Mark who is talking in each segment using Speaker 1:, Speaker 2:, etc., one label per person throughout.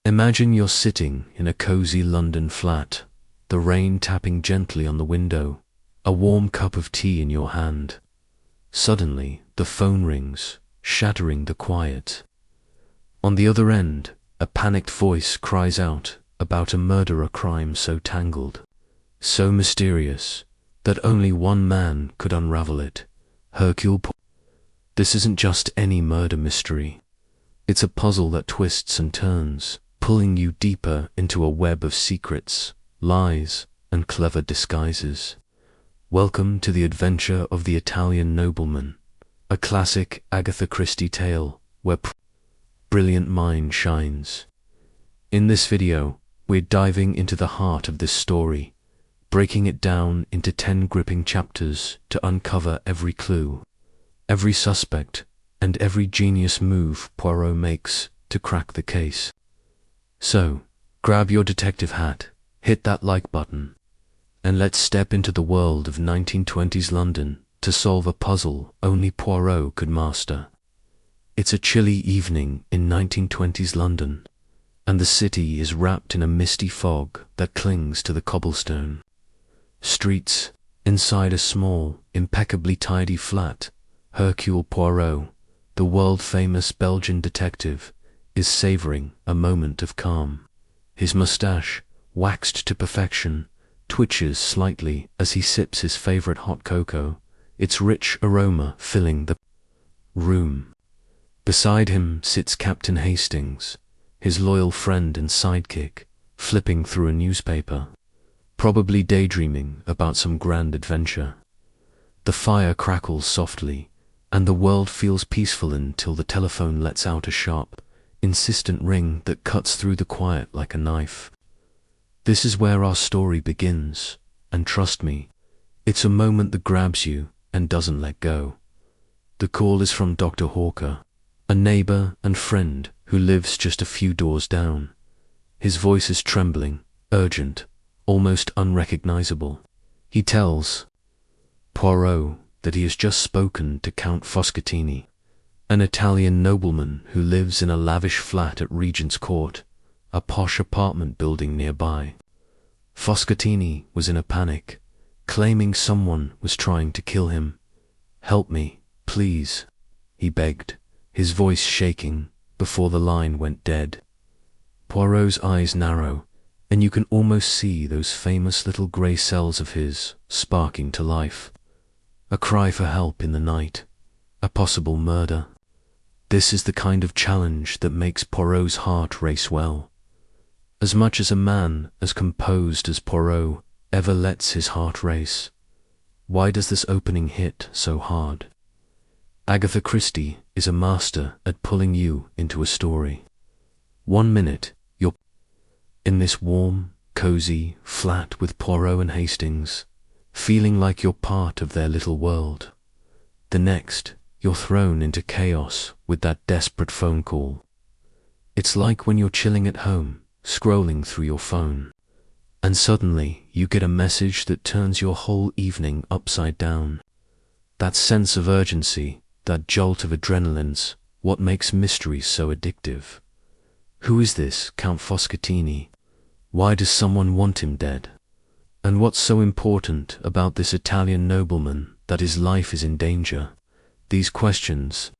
Speaker 1: Imagine you're sitting in a cozy London flat, the rain tapping gently on the window, a warm cup of tea in your hand. Suddenly, the phone rings, shattering the quiet. On the other end, a panicked voice cries out about a murder crime so tangled, so mysterious, that only one man could unravel it, Hercule Poirot. This isn't just any murder mystery. It's a puzzle that twists and turns, pulling you deeper into a web of secrets, lies, and clever disguises. Welcome to the adventure of the Italian Nobleman, a classic Agatha Christie tale where brilliant mind shines. In this video, we're diving into the heart of this story, breaking it down into 10 gripping chapters to uncover every clue, every suspect, and every genius move Poirot makes to crack the case. So, grab your detective hat, hit that like button, and let's step into the world of 1920s London to solve a puzzle only Poirot could master. It's a chilly evening in 1920s London, and the city is wrapped in a misty fog that clings to the cobblestone streets. Inside a small, impeccably tidy flat, Hercule Poirot, the world-famous Belgian detective, is savoring a moment of calm. His mustache, waxed to perfection, twitches slightly as he sips his favorite hot cocoa, its rich aroma filling the room. Beside him sits Captain Hastings, his loyal friend and sidekick, flipping through a newspaper, probably daydreaming about some grand adventure. The fire crackles softly, and the world feels peaceful until the telephone lets out a sharp, insistent ring that cuts through the quiet like a knife. This is where our story begins, and trust me, it's a moment that grabs you and doesn't let go. The call is from Dr. Hawker, a neighbor and friend who lives just a few doors down. His voice is trembling, urgent, almost unrecognizable. He tells Poirot that he has just spoken to Count Foscatini, an Italian nobleman who lives in a lavish flat at Regent's Court, a posh apartment building nearby. Foscatini was in a panic, claiming someone was trying to kill him. "Help me, please," he begged, his voice shaking before the line went dead. Poirot's eyes narrow, and you can almost see those famous little grey cells of his sparking to life. A cry for help in the night, a possible murder. This is the kind of challenge that makes Poirot's heart race well. As much as a man as composed as Poirot ever lets his heart race. Why does this opening hit so hard? Agatha Christie is a master at pulling you into a story. 1 minute, you're in this warm, cozy flat with Poirot and Hastings, feeling like you're part of their little world. The next, you're thrown into chaos with that desperate phone call. It's like when you're chilling at home, scrolling through your phone, and suddenly you get a message that turns your whole evening upside down. That sense of urgency, that jolt of adrenaline's what makes mysteries so addictive. Who is this Count Foscatini? Why does someone want him dead? And what's so important about this Italian nobleman that his life is in danger? These questions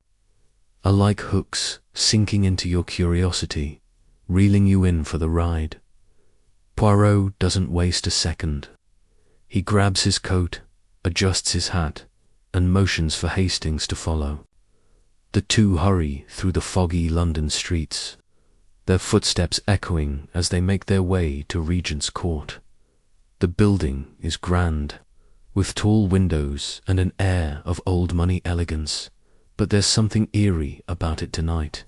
Speaker 1: are like hooks sinking into your curiosity, reeling you in for the ride. Poirot doesn't waste a second. He grabs his coat, adjusts his hat, and motions for Hastings to follow. The two hurry through the foggy London streets, their footsteps echoing as they make their way to Regent's Court. The building is grand, with tall windows and an air of old money elegance, but there's something eerie about it tonight.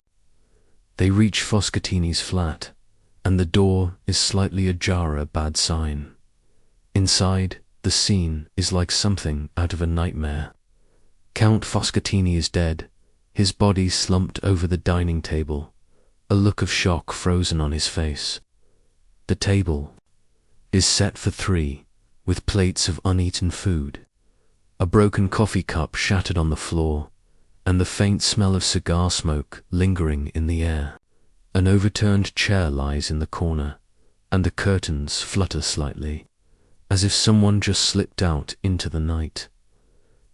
Speaker 1: They reach Foscatini's flat, and the door is slightly ajar, a bad sign. Inside, the scene is like something out of a nightmare. Count Foscatini is dead, his body slumped over the dining table, a look of shock frozen on his face. The table is set for 3, with plates of uneaten food, a broken coffee cup shattered on the floor, and the faint smell of cigar smoke lingering in the air. An overturned chair lies in the corner, and the curtains flutter slightly, as if someone just slipped out into the night.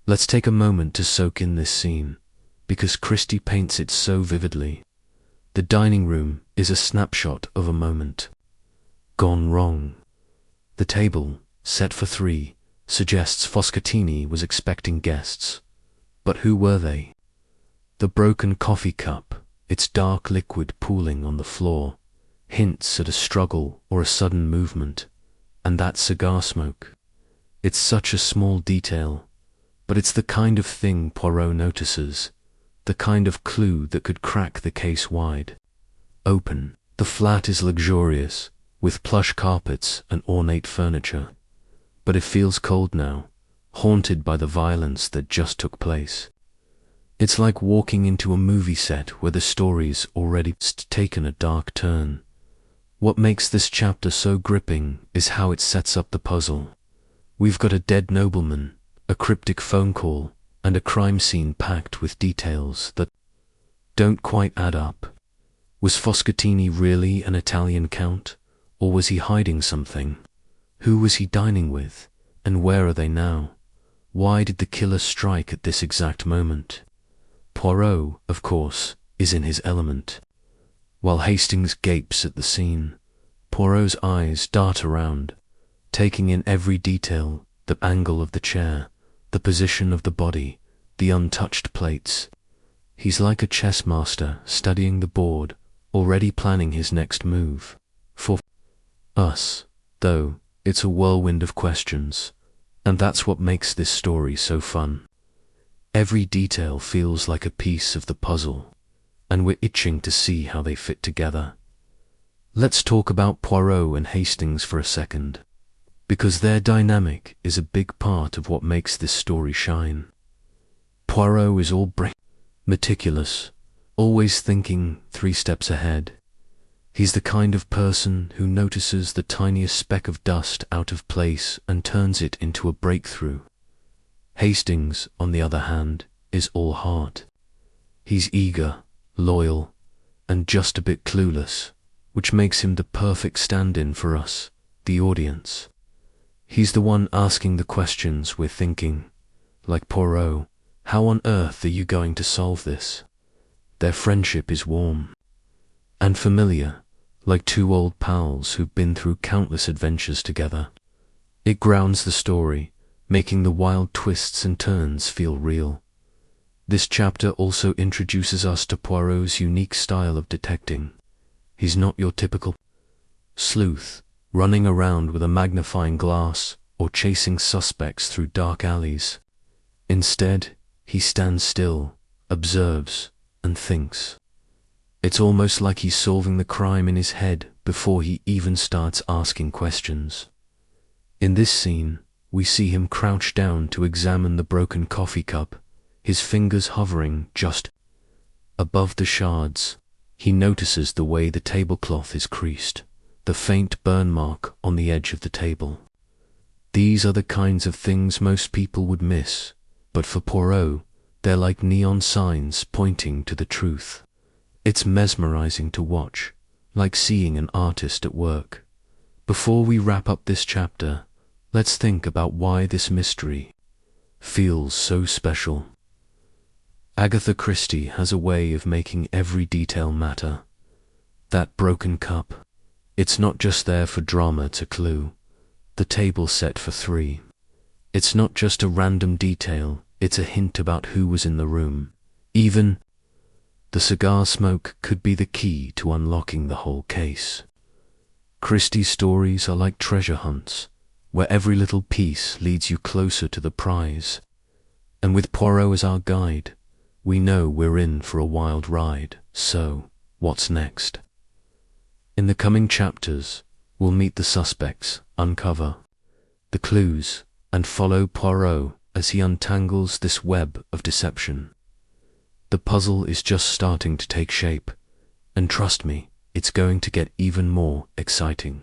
Speaker 1: Let's take a moment to soak in this scene, because Christie paints it so vividly. The dining room is a snapshot of a moment gone wrong. The table, set for 3, suggests Foscatini was expecting guests. But who were they? The broken coffee cup, its dark liquid pooling on the floor, hints at a struggle or a sudden movement. And that cigar smoke. It's such a small detail, but it's the kind of thing Poirot notices, the kind of clue that could crack the case wide open. The flat is luxurious, with plush carpets and ornate furniture, but it feels cold now, haunted by the violence that just took place. It's like walking into a movie set where the story's already taken a dark turn. What makes this chapter so gripping is how it sets up the puzzle. We've got a dead nobleman, a cryptic phone call, and a crime scene packed with details that don't quite add up. Was Foscatini really an Italian count, or was he hiding something? Who was he dining with, and where are they now? Why did the killer strike at this exact moment? Poirot, of course, is in his element. While Hastings gapes at the scene, Poirot's eyes dart around, taking in every detail, the angle of the chair, the position of the body, the untouched plates. He's like a chess master studying the board, already planning his next move. For us, though, it's a whirlwind of questions, and that's what makes this story so fun. Every detail feels like a piece of the puzzle, and we're itching to see how they fit together. Let's talk about Poirot and Hastings for a second, because their dynamic is a big part of what makes this story shine. Poirot is all meticulous, always thinking 3 steps ahead. He's the kind of person who notices the tiniest speck of dust out of place and turns it into a breakthrough. Hastings, on the other hand, is all heart. He's eager, loyal, and just a bit clueless, which makes him the perfect stand-in for us, the audience. He's the one asking the questions we're thinking. Like Poirot, how on earth are you going to solve this? Their friendship is warm and familiar, like 2 old pals who've been through countless adventures together. It grounds the story, making the wild twists and turns feel real. This chapter also introduces us to Poirot's unique style of detecting. He's not your typical sleuth, running around with a magnifying glass or chasing suspects through dark alleys. Instead, he stands still, observes, and thinks. It's almost like he's solving the crime in his head before he even starts asking questions. In this scene, we see him crouch down to examine the broken coffee cup, his fingers hovering just above the shards. He notices the way the tablecloth is creased, the faint burn mark on the edge of the table. These are the kinds of things most people would miss, but for Poirot, they're like neon signs pointing to the truth. It's mesmerizing to watch, like seeing an artist at work. Before we wrap up this chapter, let's think about why this mystery feels so special. Agatha Christie has a way of making every detail matter. That broken cup, it's not just there for drama to clue. The table set for 3. It's not just a random detail, it's a hint about who was in the room. Even the cigar smoke could be the key to unlocking the whole case. Christie's stories are like treasure hunts, where every little piece leads you closer to the prize. And with Poirot as our guide, we know we're in for a wild ride. So, what's next? In the coming chapters, we'll meet the suspects, uncover the clues, and follow Poirot as he untangles this web of deception. The puzzle is just starting to take shape, and trust me, it's going to get even more exciting.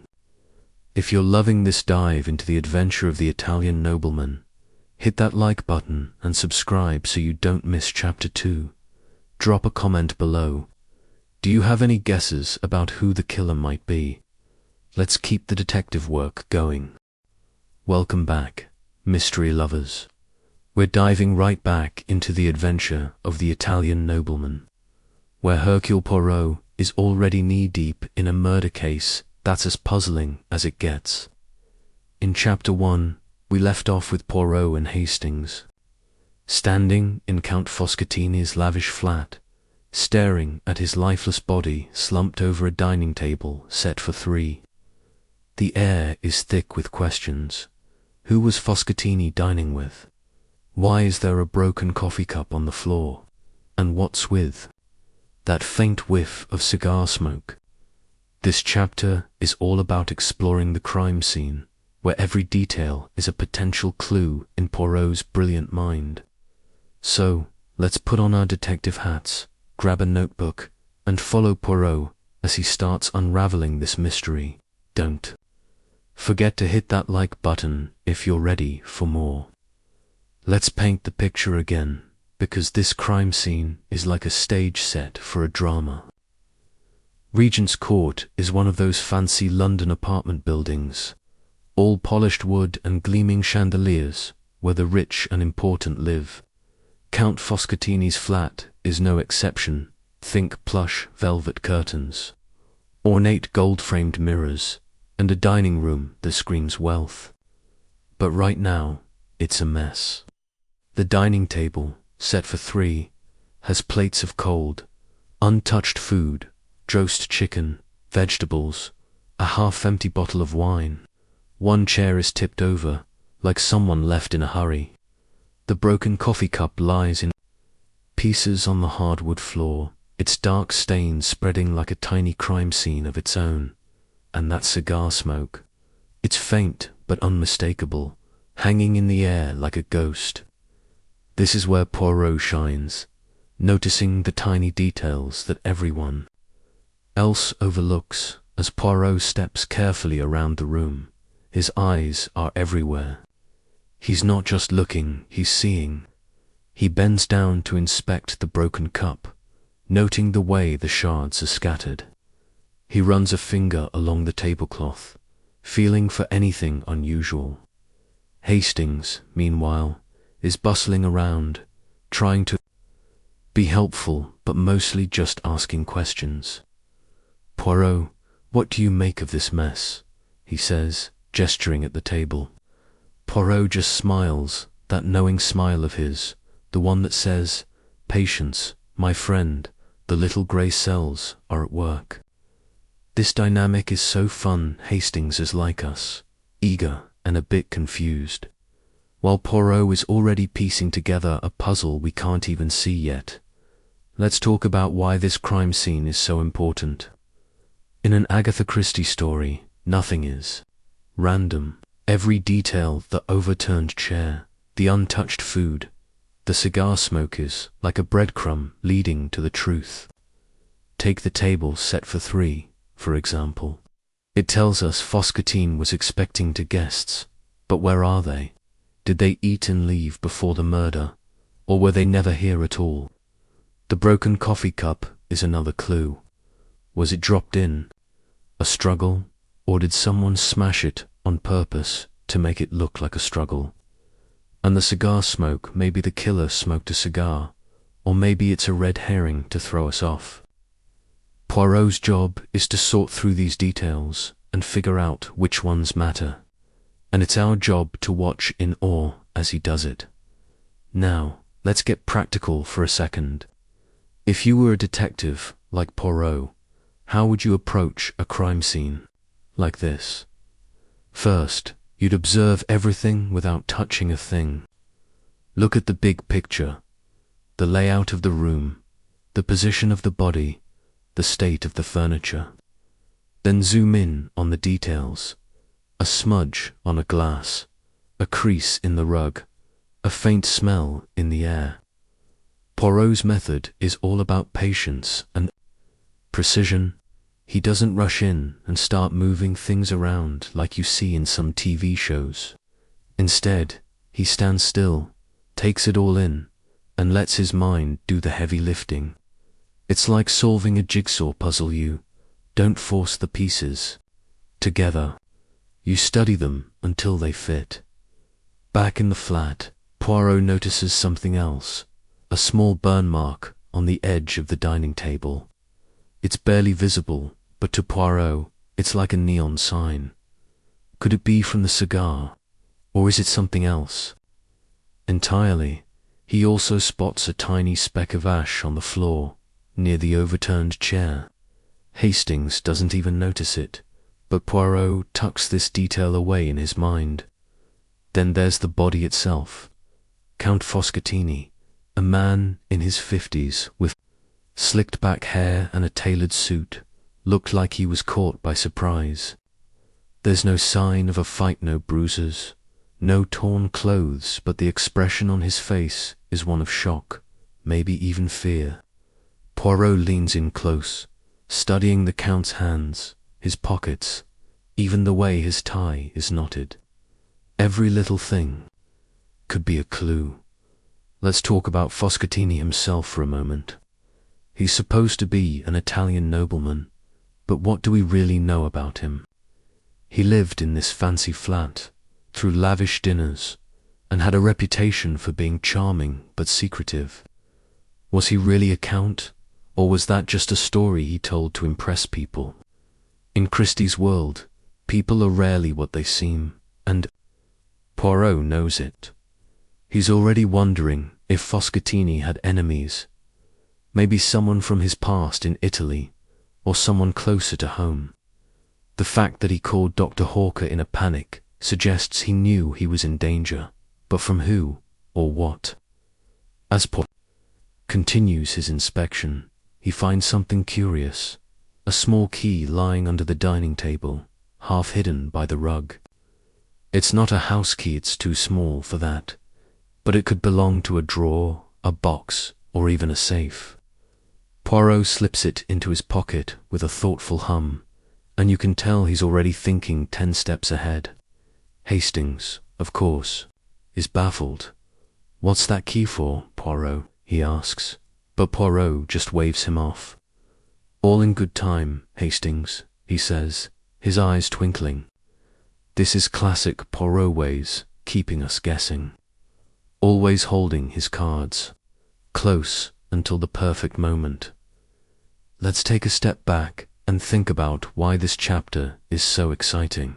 Speaker 1: If you're loving this dive into the adventure of the Italian Nobleman, hit that like button and subscribe so you don't miss chapter 2. Drop a comment below. Do you have any guesses about who the killer might be? Let's keep the detective work going. Welcome back, mystery lovers. We're diving right back into the adventure of the Italian Nobleman, where Hercule Poirot is already knee-deep in a murder case that's as puzzling as it gets. In Chapter 1, we left off with Poirot and Hastings, standing in Count Foscatini's lavish flat, staring at his lifeless body slumped over a dining table set for three. The air is thick with questions. Who was Foscatini dining with? Why is there a broken coffee cup on the floor? And what's with that faint whiff of cigar smoke? This chapter is all about exploring the crime scene, where every detail is a potential clue in Poirot's brilliant mind. So, let's put on our detective hats, grab a notebook, and follow Poirot as he starts unraveling this mystery. Don't forget to hit that like button if you're ready for more. Let's paint the picture again, because this crime scene is like a stage set for a drama. Regent's Court is one of those fancy London apartment buildings, all polished wood and gleaming chandeliers, where the rich and important live. Count Foscatini's flat is no exception. Think plush velvet curtains, ornate gold-framed mirrors, and a dining room that screams wealth. But right now, it's a mess. The dining table, set for three, has plates of cold, untouched food, roast chicken, vegetables, a half-empty bottle of wine. One chair is tipped over, like someone left in a hurry. The broken coffee cup lies in pieces on the hardwood floor, its dark stains spreading like a tiny crime scene of its own. And that cigar smoke, it's faint but unmistakable, hanging in the air like a ghost. This is where Poirot shines, noticing the tiny details that everyone else overlooks. As Poirot steps carefully around the room, his eyes are everywhere. He's not just looking, he's seeing. He bends down to inspect the broken cup, noting the way the shards are scattered. He runs a finger along the tablecloth, feeling for anything unusual. Hastings, meanwhile, is bustling around, trying to be helpful, but mostly just asking questions. "Poirot, what do you make of this mess?" he says, gesturing at the table. Poirot just smiles, that knowing smile of his, the one that says, "Patience, my friend, the little grey cells are at work." This dynamic is so fun. Hastings is like us, eager and a bit confused, while Poirot is already piecing together a puzzle we can't even see yet. Let's talk about why this crime scene is so important. In an Agatha Christie story, nothing is random. Every detail, the overturned chair, the untouched food, the cigar smoke is like a breadcrumb leading to the truth. Take the table set for three, for example. It tells us Foscatini was expecting guests, but where are they? Did they eat and leave before the murder, or were they never here at all? The broken coffee cup is another clue. Was it dropped in a struggle, or did someone smash it on purpose to make it look like a struggle? And the cigar smoke, maybe the killer smoked a cigar, or maybe it's a red herring to throw us off. Poirot's job is to sort through these details and figure out which ones matter, and it's our job to watch in awe as he does it. Now, let's get practical for a second. If you were a detective like Poirot, how would you approach a crime scene like this? First, you'd observe everything without touching a thing. Look at the big picture, the layout of the room, the position of the body, the state of the furniture. Then zoom in on the details. A smudge on a glass, a crease in the rug, a faint smell in the air. Poirot's method is all about patience and precision. He doesn't rush in and start moving things around like you see in some TV shows. Instead, he stands still, takes it all in, and lets his mind do the heavy lifting. It's like solving a jigsaw puzzle. You don't force the pieces together. You study them until they fit. Back in the flat, Poirot notices something else, a small burn mark on the edge of the dining table. It's barely visible, but to Poirot, it's like a neon sign. Could it be from the cigar, or is it something else entirely? He also spots a tiny speck of ash on the floor, near the overturned chair. Hastings doesn't even notice it, but Poirot tucks this detail away in his mind. Then there's the body itself. Count Foscatini, a man in his 50s with slicked back hair and a tailored suit, looked like he was caught by surprise. There's no sign of a fight, no bruises, no torn clothes, but the expression on his face is one of shock, maybe even fear. Poirot leans in close, studying the Count's hands, his pockets, even the way his tie is knotted. Every little thing could be a clue. Let's talk about Foscatini himself for a moment. He's supposed to be an Italian nobleman, but what do we really know about him? He lived in this fancy flat, through lavish dinners, and had a reputation for being charming but secretive. Was he really a count, or was that just a story he told to impress people? In Christie's world, people are rarely what they seem, and Poirot knows it. He's already wondering if Foscatini had enemies, maybe someone from his past in Italy, or someone closer to home. The fact that he called Dr. Hawker in a panic suggests he knew he was in danger, but from who or what? As Poirot continues his inspection, he finds something curious, a small key lying under the dining table, half hidden by the rug. It's not a house key, it's too small for that, but it could belong to a drawer, a box, or even a safe. Poirot slips it into his pocket with a thoughtful hum, and you can tell he's already thinking 10 steps ahead. Hastings, of course, is baffled. "What's that key for, Poirot?" he asks, but Poirot just waves him off. "All in good time, Hastings," he says, his eyes twinkling. This is classic Poirot ways, keeping us guessing. Always holding his cards close until the perfect moment. Let's take a step back and think about why this chapter is so exciting.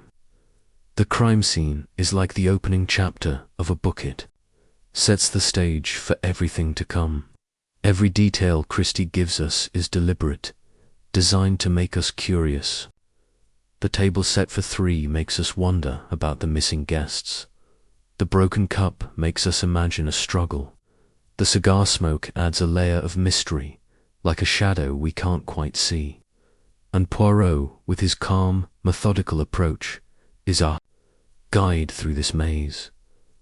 Speaker 1: The crime scene is like the opening chapter of a book. It sets the stage for everything to come. Every detail Christie gives us is deliberate, designed to make us curious. The table set for 3 makes us wonder about the missing guests. The broken cup makes us imagine a struggle. The cigar smoke adds a layer of mystery, like a shadow we can't quite see. And Poirot, with his calm, methodical approach, is our guide through this maze.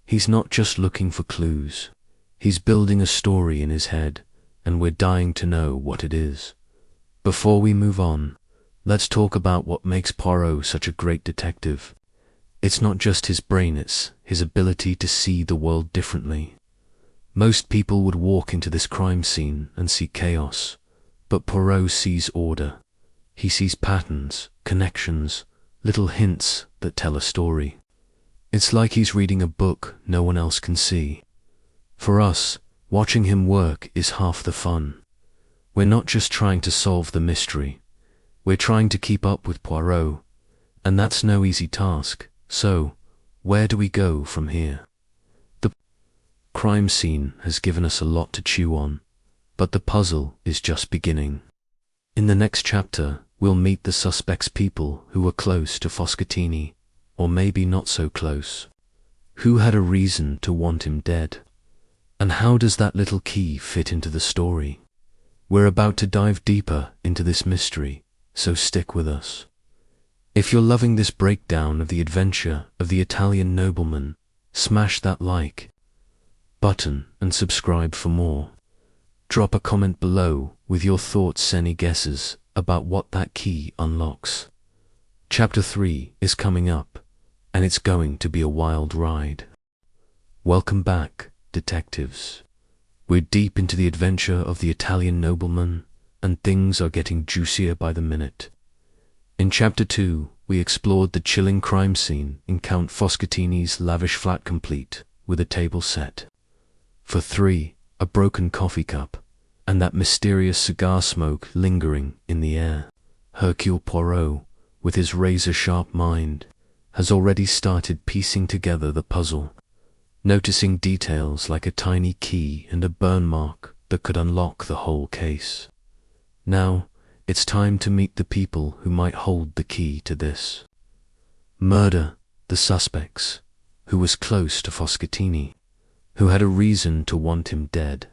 Speaker 1: He's not just looking for clues. He's building a story in his head, and we're dying to know what it is. Before we move on, let's talk about what makes Poirot such a great detective. It's not just his brain, it's his ability to see the world differently. Most people would walk into this crime scene and see chaos, but Poirot sees order. He sees patterns, connections, little hints that tell a story. It's like he's reading a book no one else can see. For us, watching him work is half the fun. We're not just trying to solve the mystery. We're trying to keep up with Poirot, and that's no easy task. So, where do we go from here? The crime scene has given us a lot to chew on, but the puzzle is just beginning. In the next chapter, we'll meet the suspect's people who were close to Foscatini, or maybe not so close. Who had a reason to want him dead? And how does that little key fit into the story? We're about to dive deeper into this mystery, so stick with us. If you're loving this breakdown of the adventure of the Italian nobleman, smash that like button and subscribe for more. Drop a comment below with your thoughts, any guesses about what that key unlocks. Chapter 3 is coming up, and it's going to be a wild ride. Welcome back, detectives. We're deep into the adventure of the Italian nobleman, and things are getting juicier by the minute. In Chapter 2, we explored the chilling crime scene in Count Foscatini's lavish flat complete with a table set. For 3, a broken coffee cup, and that mysterious cigar smoke lingering in the air. Hercule Poirot, with his razor-sharp mind, has already started piecing together the puzzle, noticing details like a tiny key and a burn mark that could unlock the whole case. Now, it's time to meet the people who might hold the key to this. Murder, the suspects, who was close to Foscatini, who had a reason to want him dead.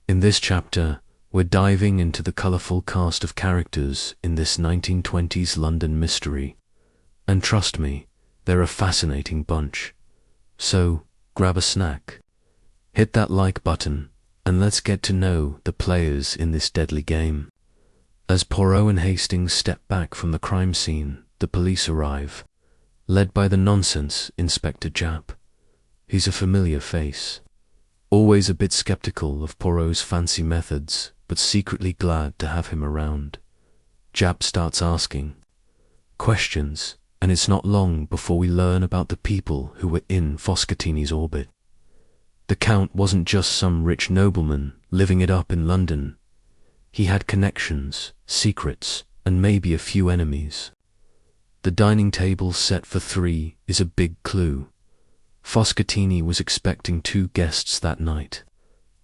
Speaker 1: In this chapter, we're diving into the colourful cast of characters in this 1920s London mystery, and trust me, they're a fascinating bunch. So, grab a snack, hit that like button, and let's get to know the players in this deadly game. As Poirot and Hastings step back from the crime scene, the police arrive, led by the nonsense Inspector Japp. He's a familiar face, always a bit skeptical of Poirot's fancy methods, but secretly glad to have him around. Japp starts asking questions, and it's not long before we learn about the people who were in Foscatini's orbit. The Count wasn't just some rich nobleman living it up in London. He had connections, secrets, and maybe a few enemies. The dining table set for 3 is a big clue. Foscatini was expecting 2 guests that night,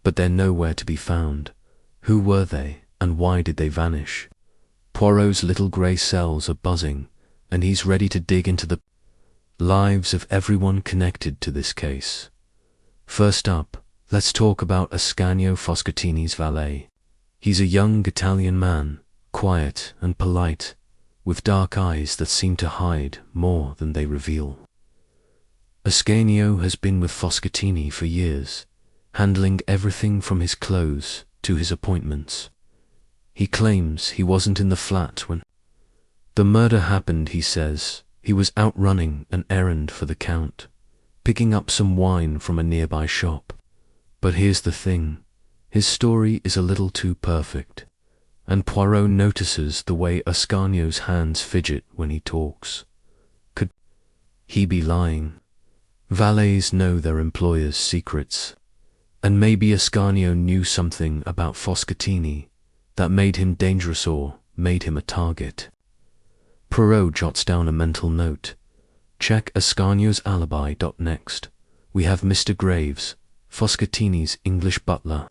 Speaker 1: but they're nowhere to be found. Who were they, and why did they vanish? Poirot's little grey cells are buzzing, and he's ready to dig into the lives of everyone connected to this case. First up, let's talk about Ascanio, Foscatini's valet. He's a young Italian man, quiet and polite, with dark eyes that seem to hide more than they reveal. Ascanio has been with Foscatini for years, handling everything from his clothes to his appointments. He claims he wasn't in the flat when the murder happened. He says he was out running an errand for the Count, picking up some wine from a nearby shop. But here's the thing, his story is a little too perfect, and Poirot notices the way Ascanio's hands fidget when he talks. Could he be lying? Valets know their employers' secrets, and maybe Ascanio knew something about Foscatini that made him dangerous or made him a target. Poirot jots down a mental note. Check Ascanio's alibi. Next, we have Mr. Graves, Foscatini's English butler.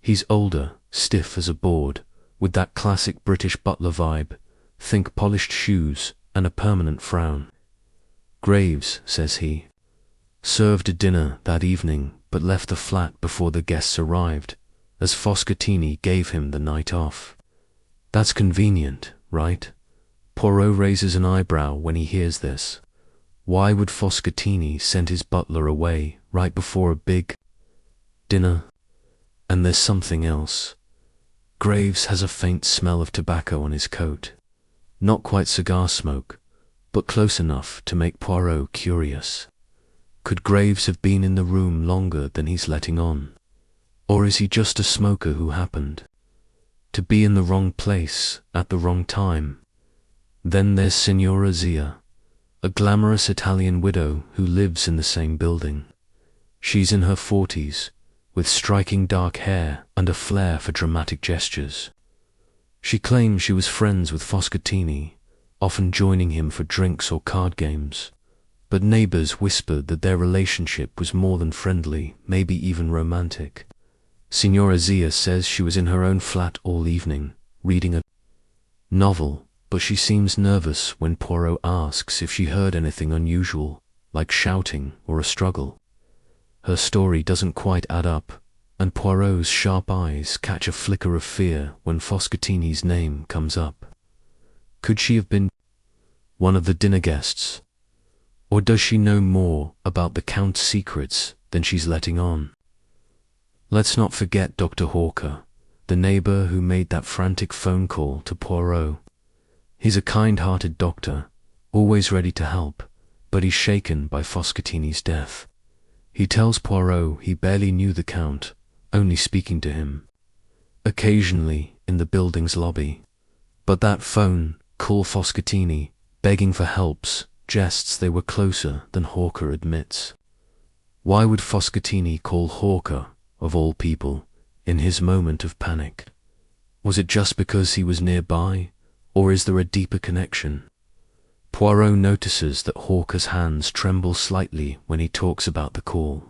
Speaker 1: He's older, stiff as a board, with that classic British butler vibe. Think polished shoes and a permanent frown. Graves, says he, served a dinner that evening but left the flat before the guests arrived, as Foscatini gave him the night off. That's convenient, right? Poirot raises an eyebrow when he hears this. Why would Foscatini send his butler away right before a big dinner? And there's something else. Graves has a faint smell of tobacco on his coat. Not quite cigar smoke, but close enough to make Poirot curious. Could Graves have been in the room longer than he's letting on? Or is he just a smoker who happened to be in the wrong place at the wrong time? Then there's Signora Zia, a glamorous Italian widow who lives in the same building. She's in her 40s, with striking dark hair and a flair for dramatic gestures. She claims she was friends with Foscatini, often joining him for drinks or card games, but neighbors whispered that their relationship was more than friendly, maybe even romantic. Signora Zia says she was in her own flat all evening, reading a novel, but she seems nervous when Poirot asks if she heard anything unusual, like shouting or a struggle. Her story doesn't quite add up, and Poirot's sharp eyes catch a flicker of fear when Foscatini's name comes up. Could she have been one of the dinner guests? Or does she know more about the Count's secrets than she's letting on? Let's not forget Dr. Hawker, the neighbor who made that frantic phone call to Poirot. He's a kind-hearted doctor, always ready to help, but he's shaken by Foscatini's death. He tells Poirot he barely knew the Count, only speaking to him. occasionally in the building's lobby. But that phone, call Foscatini, begging for help, suggests they were closer than Hawker admits. Why would Foscatini call Hawker, of all people, in his moment of panic? Was it just because he was nearby, or is there a deeper connection? Poirot notices that Hawker's hands tremble slightly when he talks about the call,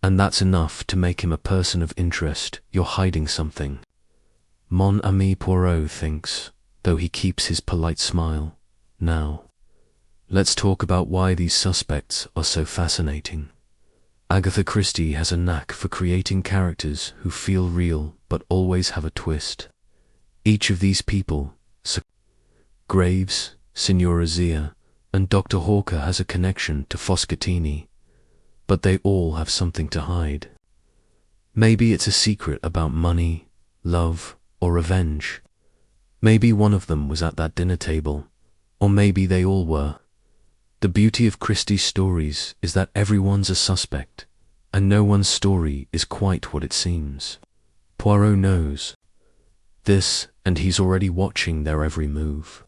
Speaker 1: and that's enough to make him a person of interest. You're hiding something. Mon ami Poirot thinks, though he keeps his polite smile. Now, let's talk about why these suspects are so fascinating. Agatha Christie has a knack for creating characters who feel real but always have a twist. Each of these people, Sir Graves, Signora Zia, and Dr. Hawker, has a connection to Foscatini, but they all have something to hide. Maybe it's a secret about money, love, or revenge. Maybe one of them was at that dinner table, or maybe they all were. The beauty of Christie's stories is that everyone's a suspect, and no one's story is quite what it seems. Poirot knows this, and he's already watching their every move,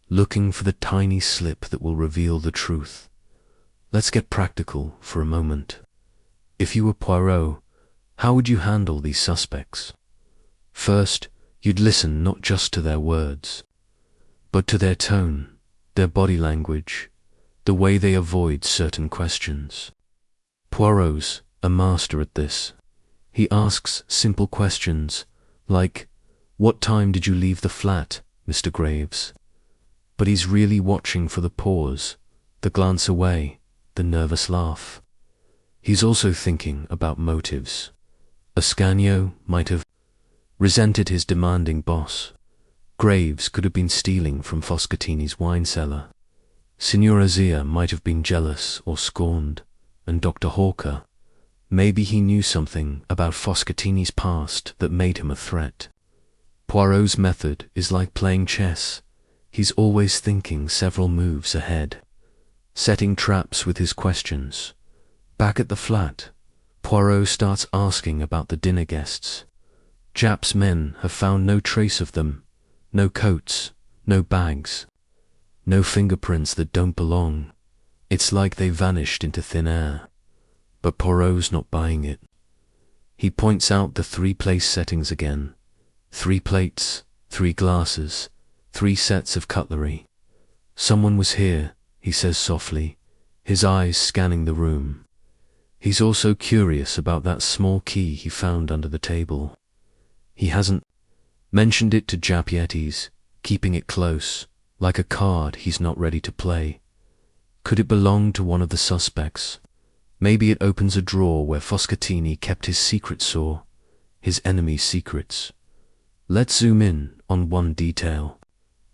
Speaker 1: looking for the tiny slip that will reveal the truth. Let's get practical for a moment. If you were Poirot, how would you handle these suspects? First, you'd listen not just to their words, but to their tone, their body language, the way they avoid certain questions. Poirot's a master at this. He asks simple questions like, "What time did you leave the flat, Mr. Graves?" But he's really watching for the pause, the glance away, the nervous laugh. He's also thinking about motives. Ascanio might have resented his demanding boss. Graves could have been stealing from Foscatini's wine cellar. Signora Zia might have been jealous or scorned, and Dr. Hawker, maybe he knew something about Foscatini's past that made him a threat. Poirot's method is like playing chess. He's always thinking several moves ahead, setting traps with his questions. Back at the flat, Poirot starts asking about the dinner guests. Japp's men have found no trace of them, no coats, no bags, no fingerprints that don't belong. It's like they vanished into thin air. But Poirot's not buying it. He points out the 3 place settings again. 3 plates, 3 glasses, 3 sets of cutlery. Someone was here, he says softly, his eyes scanning the room. He's also curious about that small key he found under the table. He hasn't mentioned it to Japp yet. He's keeping it close, like a card he's not ready to play. Could it belong to one of the suspects? Maybe it opens a drawer where Foscatini kept his secret saw, his enemy's secrets. Let's zoom in on one detail.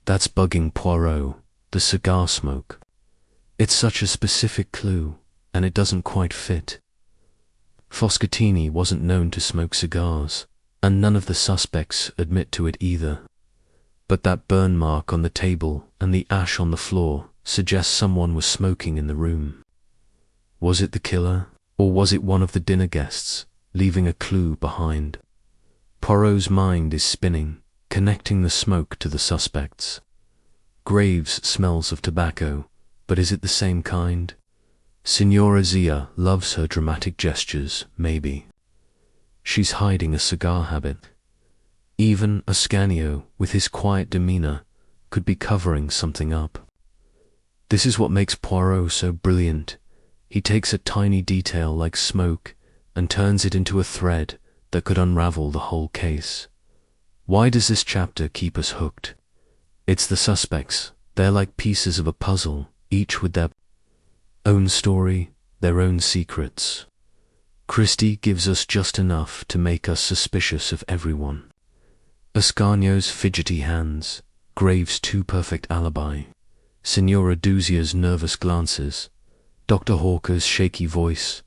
Speaker 1: That's bugging Poirot, the cigar smoke. It's such a specific clue, and it doesn't quite fit. Foscatini wasn't known to smoke cigars, and none of the suspects admit to it either. But that burn mark on the table and the ash on the floor suggest someone was smoking in the room. Was it the killer, or was it one of the dinner guests, leaving a clue behind? Poirot's mind is spinning, connecting the smoke to the suspects. Graves smells of tobacco, but is it the same kind? Signora Zia loves her dramatic gestures, maybe. She's hiding a cigar habit. Even Ascanio, with his quiet demeanor, could be covering something up. This is what makes Poirot so brilliant. He takes a tiny detail like smoke and turns it into a thread that could unravel the whole case. Why does this chapter keep us hooked? It's the suspects. They're like pieces of a puzzle, each with their own story, their own secrets. Christie gives us just enough to make us suspicious of everyone. Ascanio's fidgety hands, Graves' too perfect alibi, Signora Zia's nervous glances, Dr. Hawker's shaky voice.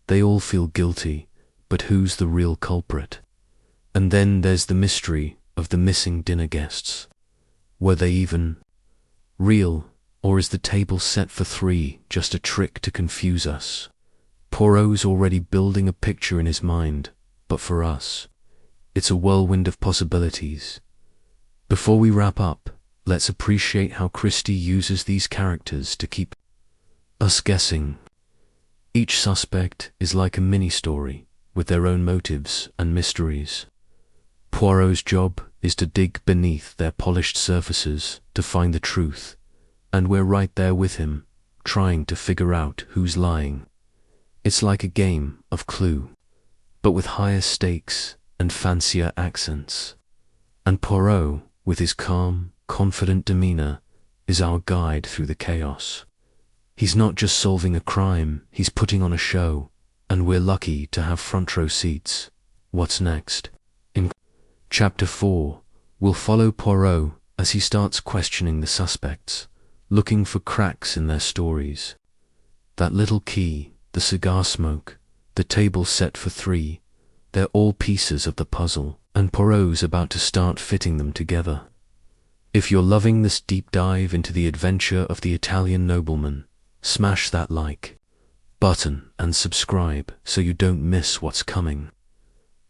Speaker 1: They all feel guilty, but who's the real culprit? And then there's the mystery of the missing dinner guests. Were they even real, or is the table set for 3 just a trick to confuse us? Poirot's already building a picture in his mind, but for us, It's a whirlwind of possibilities. Before we wrap up, let's appreciate how Christie uses these characters to keep us guessing. Each suspect is like a mini-story, with their own motives and mysteries. Poirot's job is to dig beneath their polished surfaces to find the truth, and we're right there with him, trying to figure out who's lying. It's like a game of Clue, but with higher stakes and fancier accents. And Poirot, with his calm, confident demeanor, is our guide through the chaos. He's not just solving a crime, he's putting on a show, and we're lucky to have front row seats. What's next? In Chapter 4, we'll follow Poirot as he starts questioning the suspects, looking for cracks in their stories. That little key, the cigar smoke, the table set for 3, they're all pieces of the puzzle, and Poirot's about to start fitting them together. If you're loving this deep dive into the adventure of the Italian nobleman, smash that like button and subscribe so you don't miss what's coming.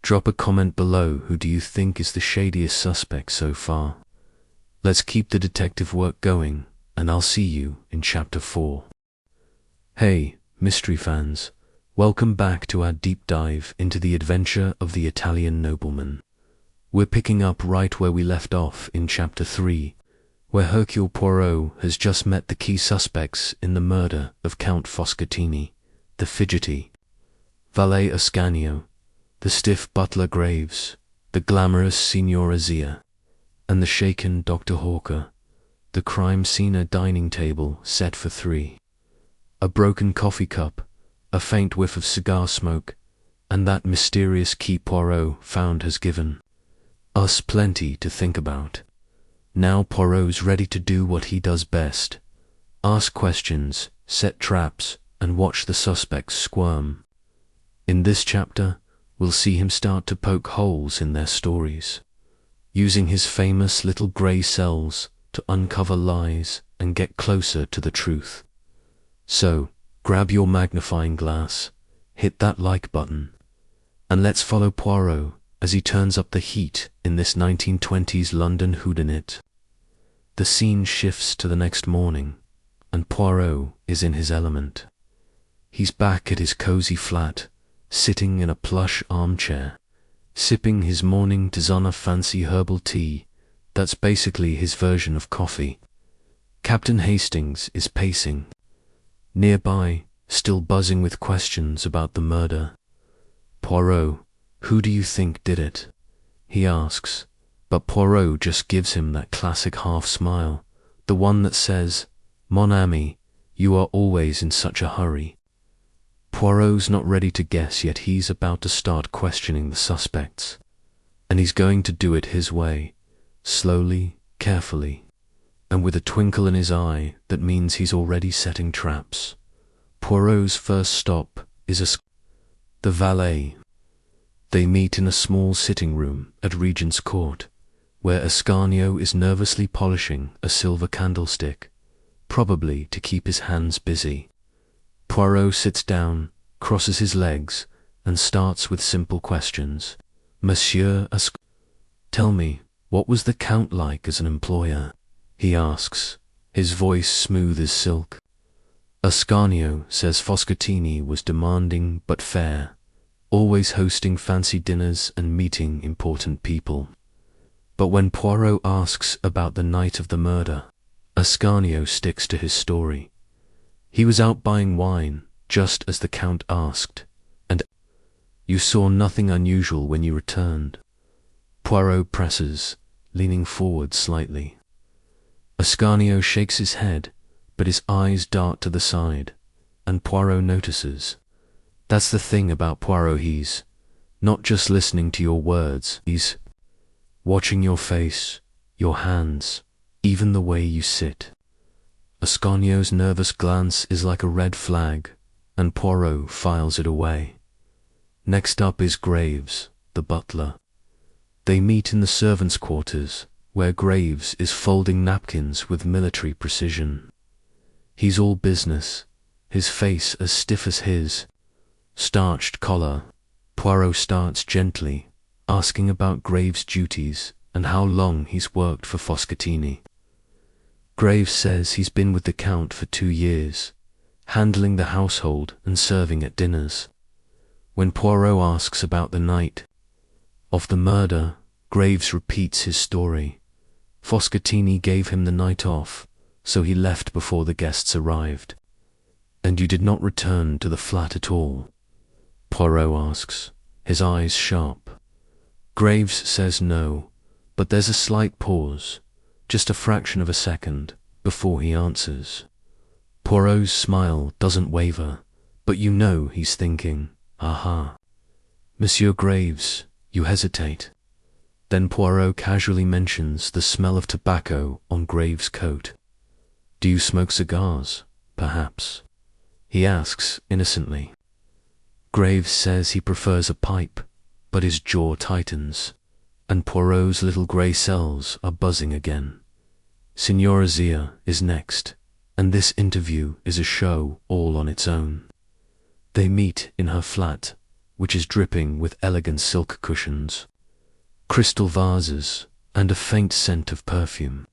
Speaker 1: Drop a comment below. Who do you think is the shadiest suspect so far? Let's keep the detective work going, and I'll see you in Chapter 4. Hey, mystery fans, welcome back to our deep dive into the adventure of the Italian nobleman. We're picking up right where we left off in Chapter 3, where Hercule Poirot has just met the key suspects in the murder of Count Foscatini, the fidgety valet Ascanio, the stiff butler Graves, the glamorous Signora Zia, and the shaken Dr. Hawker. The crime scene: a dining table set for 3. A broken coffee cup, a faint whiff of cigar smoke, and that mysterious key Poirot found has given us plenty to think about. Now Poirot's ready to do what he does best: ask questions, set traps, and watch the suspects squirm. In this chapter, we'll see him start to poke holes in their stories, using his famous little grey cells to uncover lies and get closer to the truth. So, grab your magnifying glass, hit that like button, and let's follow Poirot as he turns up the heat in this 1920s London whodunit. The scene shifts to the next morning, and Poirot is in his element. He's back at his cozy flat, sitting in a plush armchair, sipping his morning tisana fancy herbal tea that's basically his version of coffee. Captain Hastings is pacing nearby, still buzzing with questions about the murder. "Poirot, who do you think did it?" he asks, but Poirot just gives him that classic half-smile, the one that says, "Mon ami, you are always in such a hurry." Poirot's not ready to guess yet. He's about to start questioning the suspects, and he's going to do it his way, slowly, carefully, and with a twinkle in his eye that means he's already setting traps. Poirot's first stop is the valet. They meet in a small sitting room at Regent's Court, where Ascanio is nervously polishing a silver candlestick, probably to keep his hands busy. Poirot sits down, crosses his legs, and starts with simple questions. "Monsieur tell me, what was the Count like as an employer?" he asks, his voice smooth as silk. Ascanio says Foscatini was demanding but fair, always hosting fancy dinners and meeting important people. But when Poirot asks about the night of the murder, Ascanio sticks to his story. He was out buying wine, just as the Count asked, and you saw nothing unusual when you returned. Poirot presses, leaning forward slightly. Ascanio shakes his head, but his eyes dart to the side, and Poirot notices. That's the thing about Poirot, he's not just listening to your words, he's watching your face, your hands, even the way you sit. Ascanio's nervous glance is like a red flag, and Poirot files it away. Next up is Graves, the butler. They meet in the servants' quarters, where Graves is folding napkins with military precision. He's all business, his face as stiff as his starched collar. Poirot starts gently, asking about Graves' duties and how long he's worked for Foscatini. Graves says he's been with the Count for 2 years, handling the household and serving at dinners. When Poirot asks about the night of the murder, Graves repeats his story. Foscatini gave him the night off, so he left before the guests arrived. And you did not return to the flat at all? Poirot asks, his eyes sharp. Graves says no, but there's a slight pause, just a fraction of a second, before he answers. Poirot's smile doesn't waver, but you know he's thinking, aha. Monsieur Graves, you hesitate. Then Poirot casually mentions the smell of tobacco on Graves' coat. Do you smoke cigars, perhaps? He asks innocently. Graves says he prefers a pipe, but his jaw tightens, and Poirot's little grey cells are buzzing again. Signora Zia is next, and this interview is a show all on its own. They meet in her flat, which is dripping with elegant silk cushions, crystal vases, and a faint scent of perfume.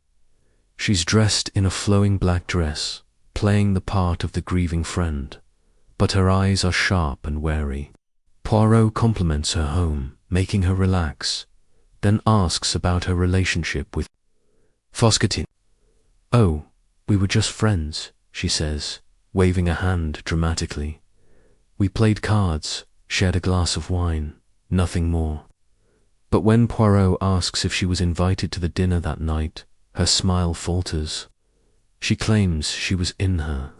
Speaker 1: She's dressed in a flowing black dress, playing the part of the grieving friend, but her eyes are sharp and wary. Poirot compliments her home, making her relax, then asks about her relationship with Foscatini. Oh, we were just friends, she says, waving a hand dramatically. We played cards, shared a glass of wine, nothing more. But when Poirot asks if she was invited to the dinner that night, her smile falters. She claims she was in her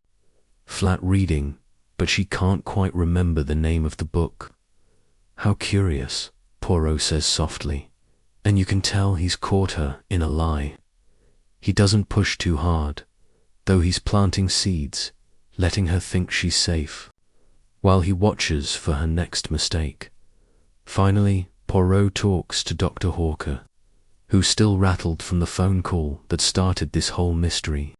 Speaker 1: flat reading, but she can't quite remember the name of the book. How curious, Poirot says softly, and you can tell he's caught her in a lie. He doesn't push too hard, though he's planting seeds, letting her think she's safe, while he watches for her next mistake. Finally, Poirot talks to Dr. Hawker, who's still rattled from the phone call that started this whole mystery.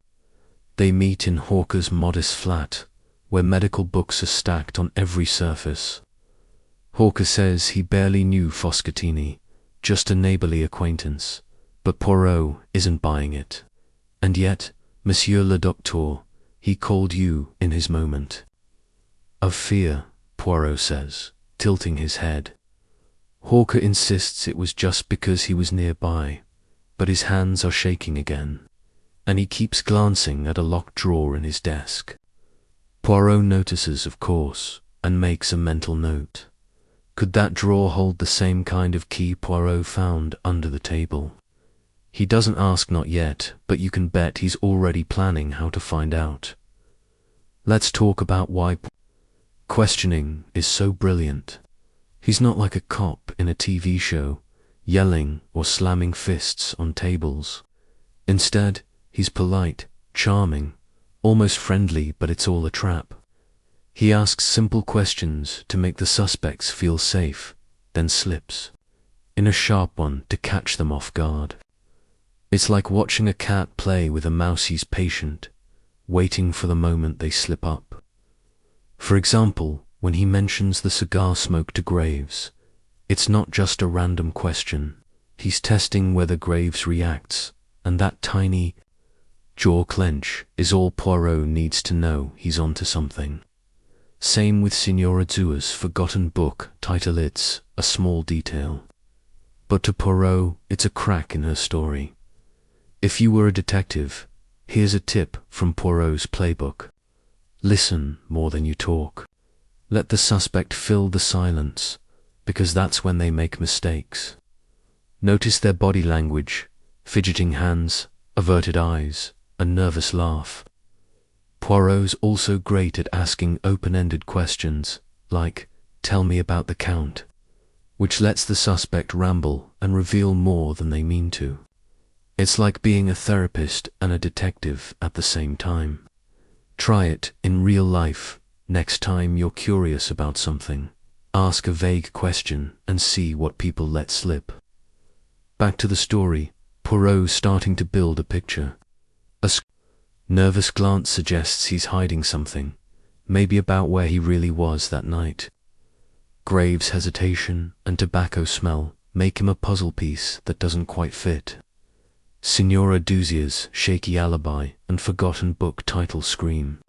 Speaker 1: They meet in Hawker's modest flat, where medical books are stacked on every surface. Hawker says he barely knew Foscatini, just a neighborly acquaintance, but Poirot isn't buying it. And yet, Monsieur le Docteur, he called you in his moment of fear, Poirot says, tilting his head. Hawker insists it was just because he was nearby, but his hands are shaking again, and he keeps glancing at a locked drawer in his desk. Poirot notices, of course, and makes a mental note. Could that drawer hold the same kind of key Poirot found under the table? He doesn't ask not yet, but you can bet he's already planning how to find out. Let's talk about why questioning is so brilliant. He's not like a cop in a TV show, yelling or slamming fists on tables. Instead, he's polite, charming, almost friendly, but it's all a trap. He asks simple questions to make the suspects feel safe, then slips in a sharp one to catch them off guard. It's like watching a cat play with a mouse he's patient, waiting for the moment they slip up. For example, when he mentions the cigar smoke to Graves, it's not just a random question. He's testing whether Graves reacts, and that tiny jaw clench is all Poirot needs to know he's onto something. Same with Signora Zia's forgotten book title. It's a small detail, but to Poirot it's a crack in her story. If you were a detective, here's a tip from Poirot's playbook. Listen more than you talk. Let the suspect fill the silence, because that's when they make mistakes. Notice their body language, fidgeting hands, averted eyes, a nervous laugh. Poirot's also great at asking open-ended questions, like, "Tell me about the Count," which lets the suspect ramble and reveal more than they mean to. It's like being a therapist and a detective at the same time. Try it in real life. Next time you're curious about something, ask a vague question and see what people let slip. Back to the story, Poirot's starting to build a picture. A nervous glance suggests he's hiding something, maybe about where he really was that night. Graves' hesitation and tobacco smell make him a puzzle piece that doesn't quite fit. Signora Zia's shaky alibi and forgotten book title scream.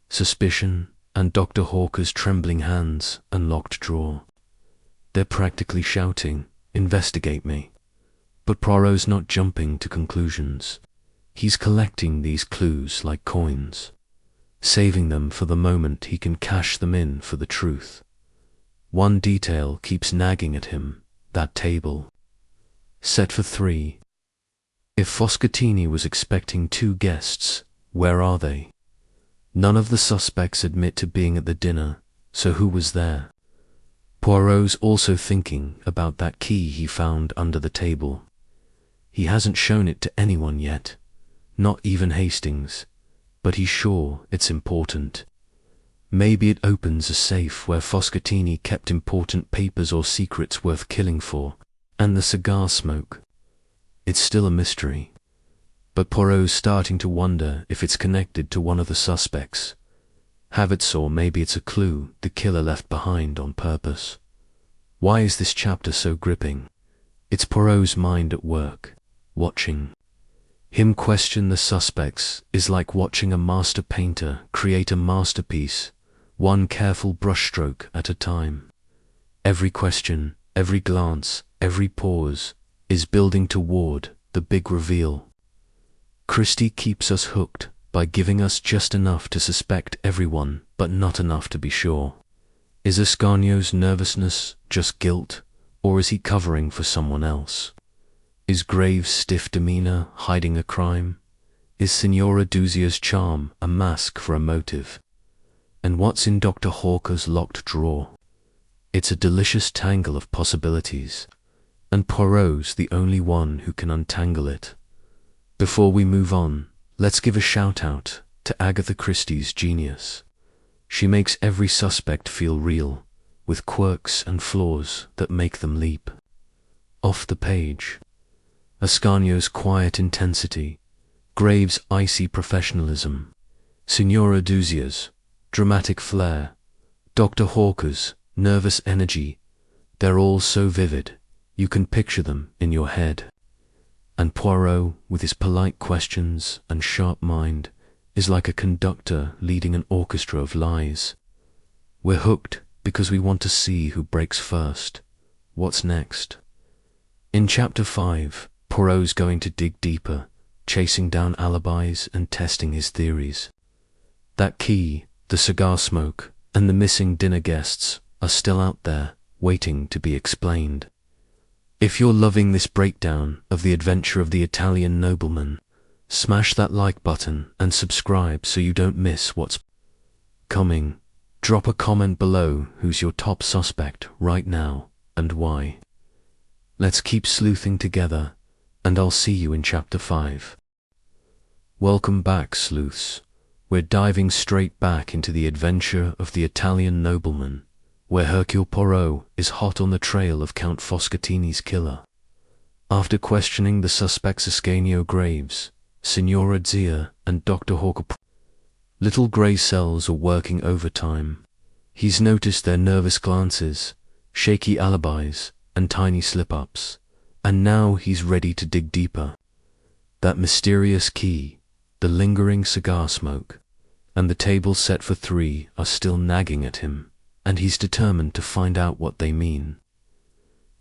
Speaker 1: Suspicion and Dr. Hawker's trembling hands and locked drawer. They're practically shouting, "Investigate me." But Poirot's not jumping to conclusions. He's collecting these clues like coins, saving them for the moment he can cash them in for the truth. One detail keeps nagging at him, that table. Set for 3. If Foscatini was expecting 2 guests, where are they? None of the suspects admit to being at the dinner, so who was there? Poirot's also thinking about that key he found under the table. He hasn't shown it to anyone yet, not even Hastings, but he's sure it's important. Maybe it opens a safe where Foscatini kept important papers or secrets worth killing for, and the cigar smoke. It's still a mystery, but Poirot's starting to wonder if it's connected to one of the suspects. Have it, or maybe it's a clue the killer left behind on purpose. Why is this chapter so gripping? It's Poirot's mind at work, watching. Him question the suspects is like watching a master painter create a masterpiece, one careful brushstroke at a time. Every question, every glance, every pause is building toward the big reveal. Christie keeps us hooked by giving us just enough to suspect everyone, but not enough to be sure. Is Ascanio's nervousness just guilt, or is he covering for someone else? Is Graves' stiff demeanor hiding a crime? Is Signora Zia's charm a mask for a motive? And what's in Dr. Hawker's locked drawer? It's a delicious tangle of possibilities, and Poirot's the only one who can untangle it. Before we move on, let's give a shout-out to Agatha Christie's genius. She makes every suspect feel real, with quirks and flaws that make them leap. Off the page, Ascanio's quiet intensity, Graves' icy professionalism, Signora Zia's dramatic flair, Dr. Hawker's nervous energy, they're all so vivid, you can picture them in your head. And Poirot, with his polite questions and sharp mind, is like a conductor leading an orchestra of lies. We're hooked because we want to see who breaks first. What's next? In Chapter 5, Poirot's going to dig deeper, chasing down alibis and testing his theories. That key, the cigar smoke, and the missing dinner guests are still out there, waiting to be explained. If you're loving this breakdown of the adventure of the Italian nobleman, smash that like button and subscribe so you don't miss what's coming. Drop a comment below who's your top suspect right now and why. Let's keep sleuthing together, and I'll see you in Chapter 5. Welcome back, sleuths. We're diving straight back into the adventure of the Italian nobleman, where Hercule Poirot is hot on the trail of Count Foscatini's killer. After questioning the suspects Ascanio, Graves, Signora Zia, and Dr. Hawker, little grey cells are working overtime. He's noticed their nervous glances, shaky alibis, and tiny slip-ups, and now he's ready to dig deeper. That mysterious key, the lingering cigar smoke, and the table set for 3 are still nagging at him, and he's determined to find out what they mean.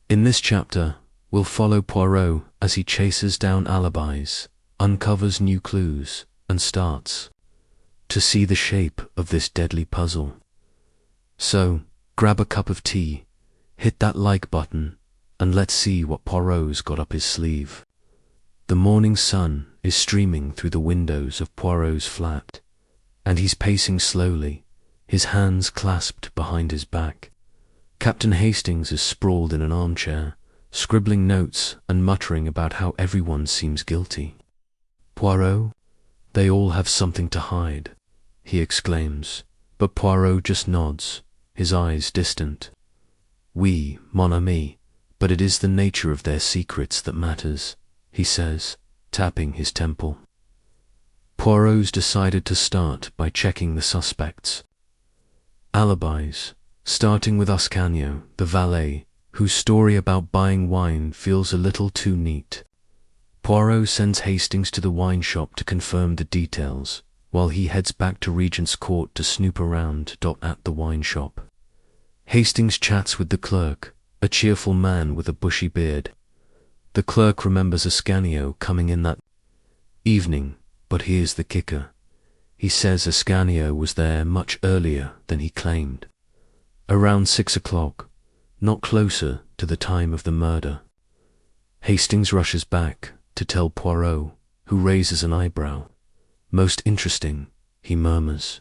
Speaker 1: In this chapter, we'll follow Poirot as he chases down alibis, uncovers new clues, and starts to see the shape of this deadly puzzle. So, grab a cup of tea, hit that like button, and let's see what Poirot's got up his sleeve. The morning sun is streaming through the windows of Poirot's flat, and he's pacing slowly, his hands clasped behind his back. Captain Hastings is sprawled in an armchair, scribbling notes and muttering about how everyone seems guilty. "Poirot? They all have something to hide," he exclaims, but Poirot just nods, his eyes distant. "Oui, mon ami, but it is the nature of their secrets that matters," he says, tapping his temple. Poirot's decided to start by checking the suspects. Alibis, starting with Ascanio, the valet, whose story about buying wine feels a little too neat. Poirot sends Hastings to the wine shop to confirm the details, while he heads back to Regent's Court to snoop around at the wine shop. Hastings chats with the clerk, a cheerful man with a bushy beard. The clerk remembers Ascanio coming in that evening, but here's the kicker. He says Ascanio was there much earlier than he claimed. Around 6 o'clock, not closer to the time of the murder. Hastings rushes back to tell Poirot, who raises an eyebrow. Most interesting, he murmurs.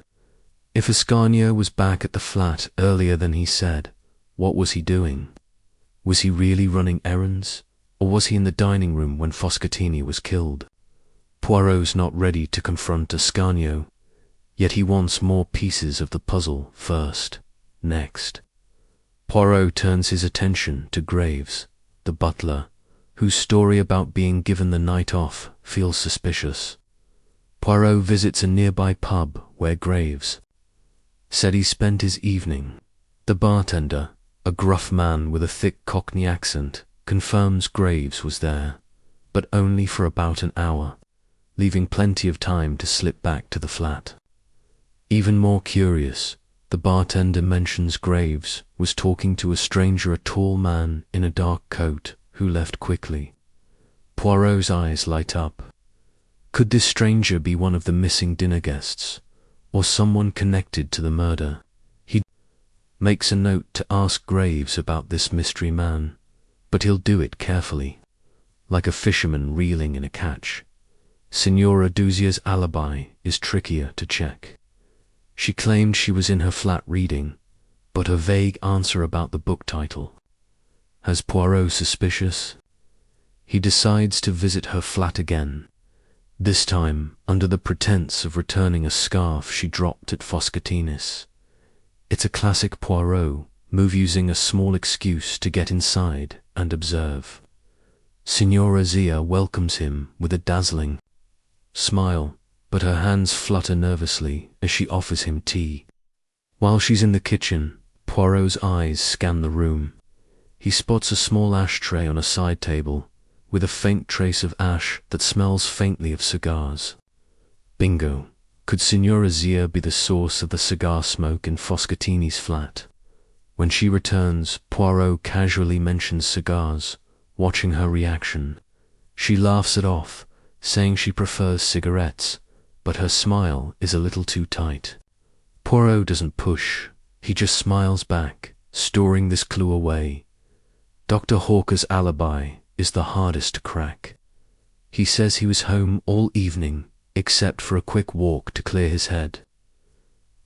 Speaker 1: If Ascanio was back at the flat earlier than he said, what was he doing? Was he really running errands, or was he in the dining room when Foscatini was killed? Poirot's not ready to confront Ascanio, yet he wants more pieces of the puzzle first. Next, Poirot turns his attention to Graves, the butler, whose story about being given the night off feels suspicious. Poirot visits a nearby pub where Graves said he spent his evening. The bartender, a gruff man with a thick Cockney accent, confirms Graves was there, but only for about an hour, leaving plenty of time to slip back to the flat. Even more curious, the bartender mentions Graves was talking to a stranger, a tall man in a dark coat, who left quickly. Poirot's eyes light up. Could this stranger be one of the missing dinner guests, or someone connected to the murder? He makes a note to ask Graves about this mystery man, but he'll do it carefully, like a fisherman reeling in a catch. Signora Zia's alibi is trickier to check. She claimed she was in her flat reading, but her vague answer about the book title has Poirot suspicious. He decides to visit her flat again, this time under the pretense of returning a scarf she dropped at Foscatini's. It's a classic Poirot move, using a small excuse to get inside and observe. Signora Zia welcomes him with a dazzling smile, but her hands flutter nervously as she offers him tea. While she's in the kitchen, Poirot's eyes scan the room. He spots a small ashtray on a side table, with a faint trace of ash that smells faintly of cigars. Bingo! Could Signora Zia be the source of the cigar smoke in Foscatini's flat? When she returns, Poirot casually mentions cigars. Watching her reaction, she laughs it off, saying she prefers cigarettes, but her smile is a little too tight. Poirot doesn't push, he just smiles back, storing this clue away. Dr. Hawker's alibi is the hardest to crack. He says he was home all evening, except for a quick walk to clear his head.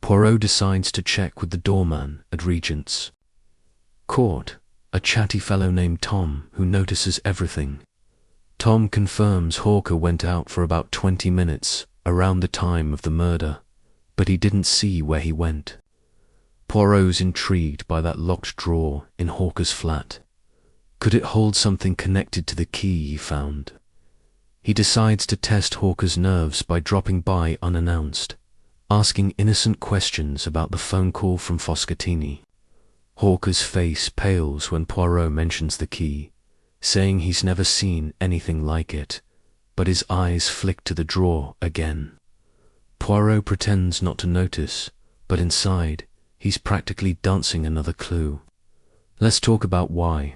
Speaker 1: Poirot decides to check with the doorman at Regent's Court, a chatty fellow named Tom who notices everything. Tom confirms Hawker went out for about 20 minutes around the time of the murder, but he didn't see where he went. Poirot's intrigued by that locked drawer in Hawker's flat. Could it hold something connected to the key he found? He decides to test Hawker's nerves by dropping by unannounced, asking innocent questions about the phone call from Foscatini. Hawker's face pales when Poirot mentions the key, saying he's never seen anything like it, but his eyes flick to the drawer again. Poirot pretends not to notice, but inside, he's practically dancing another clue. Let's talk about why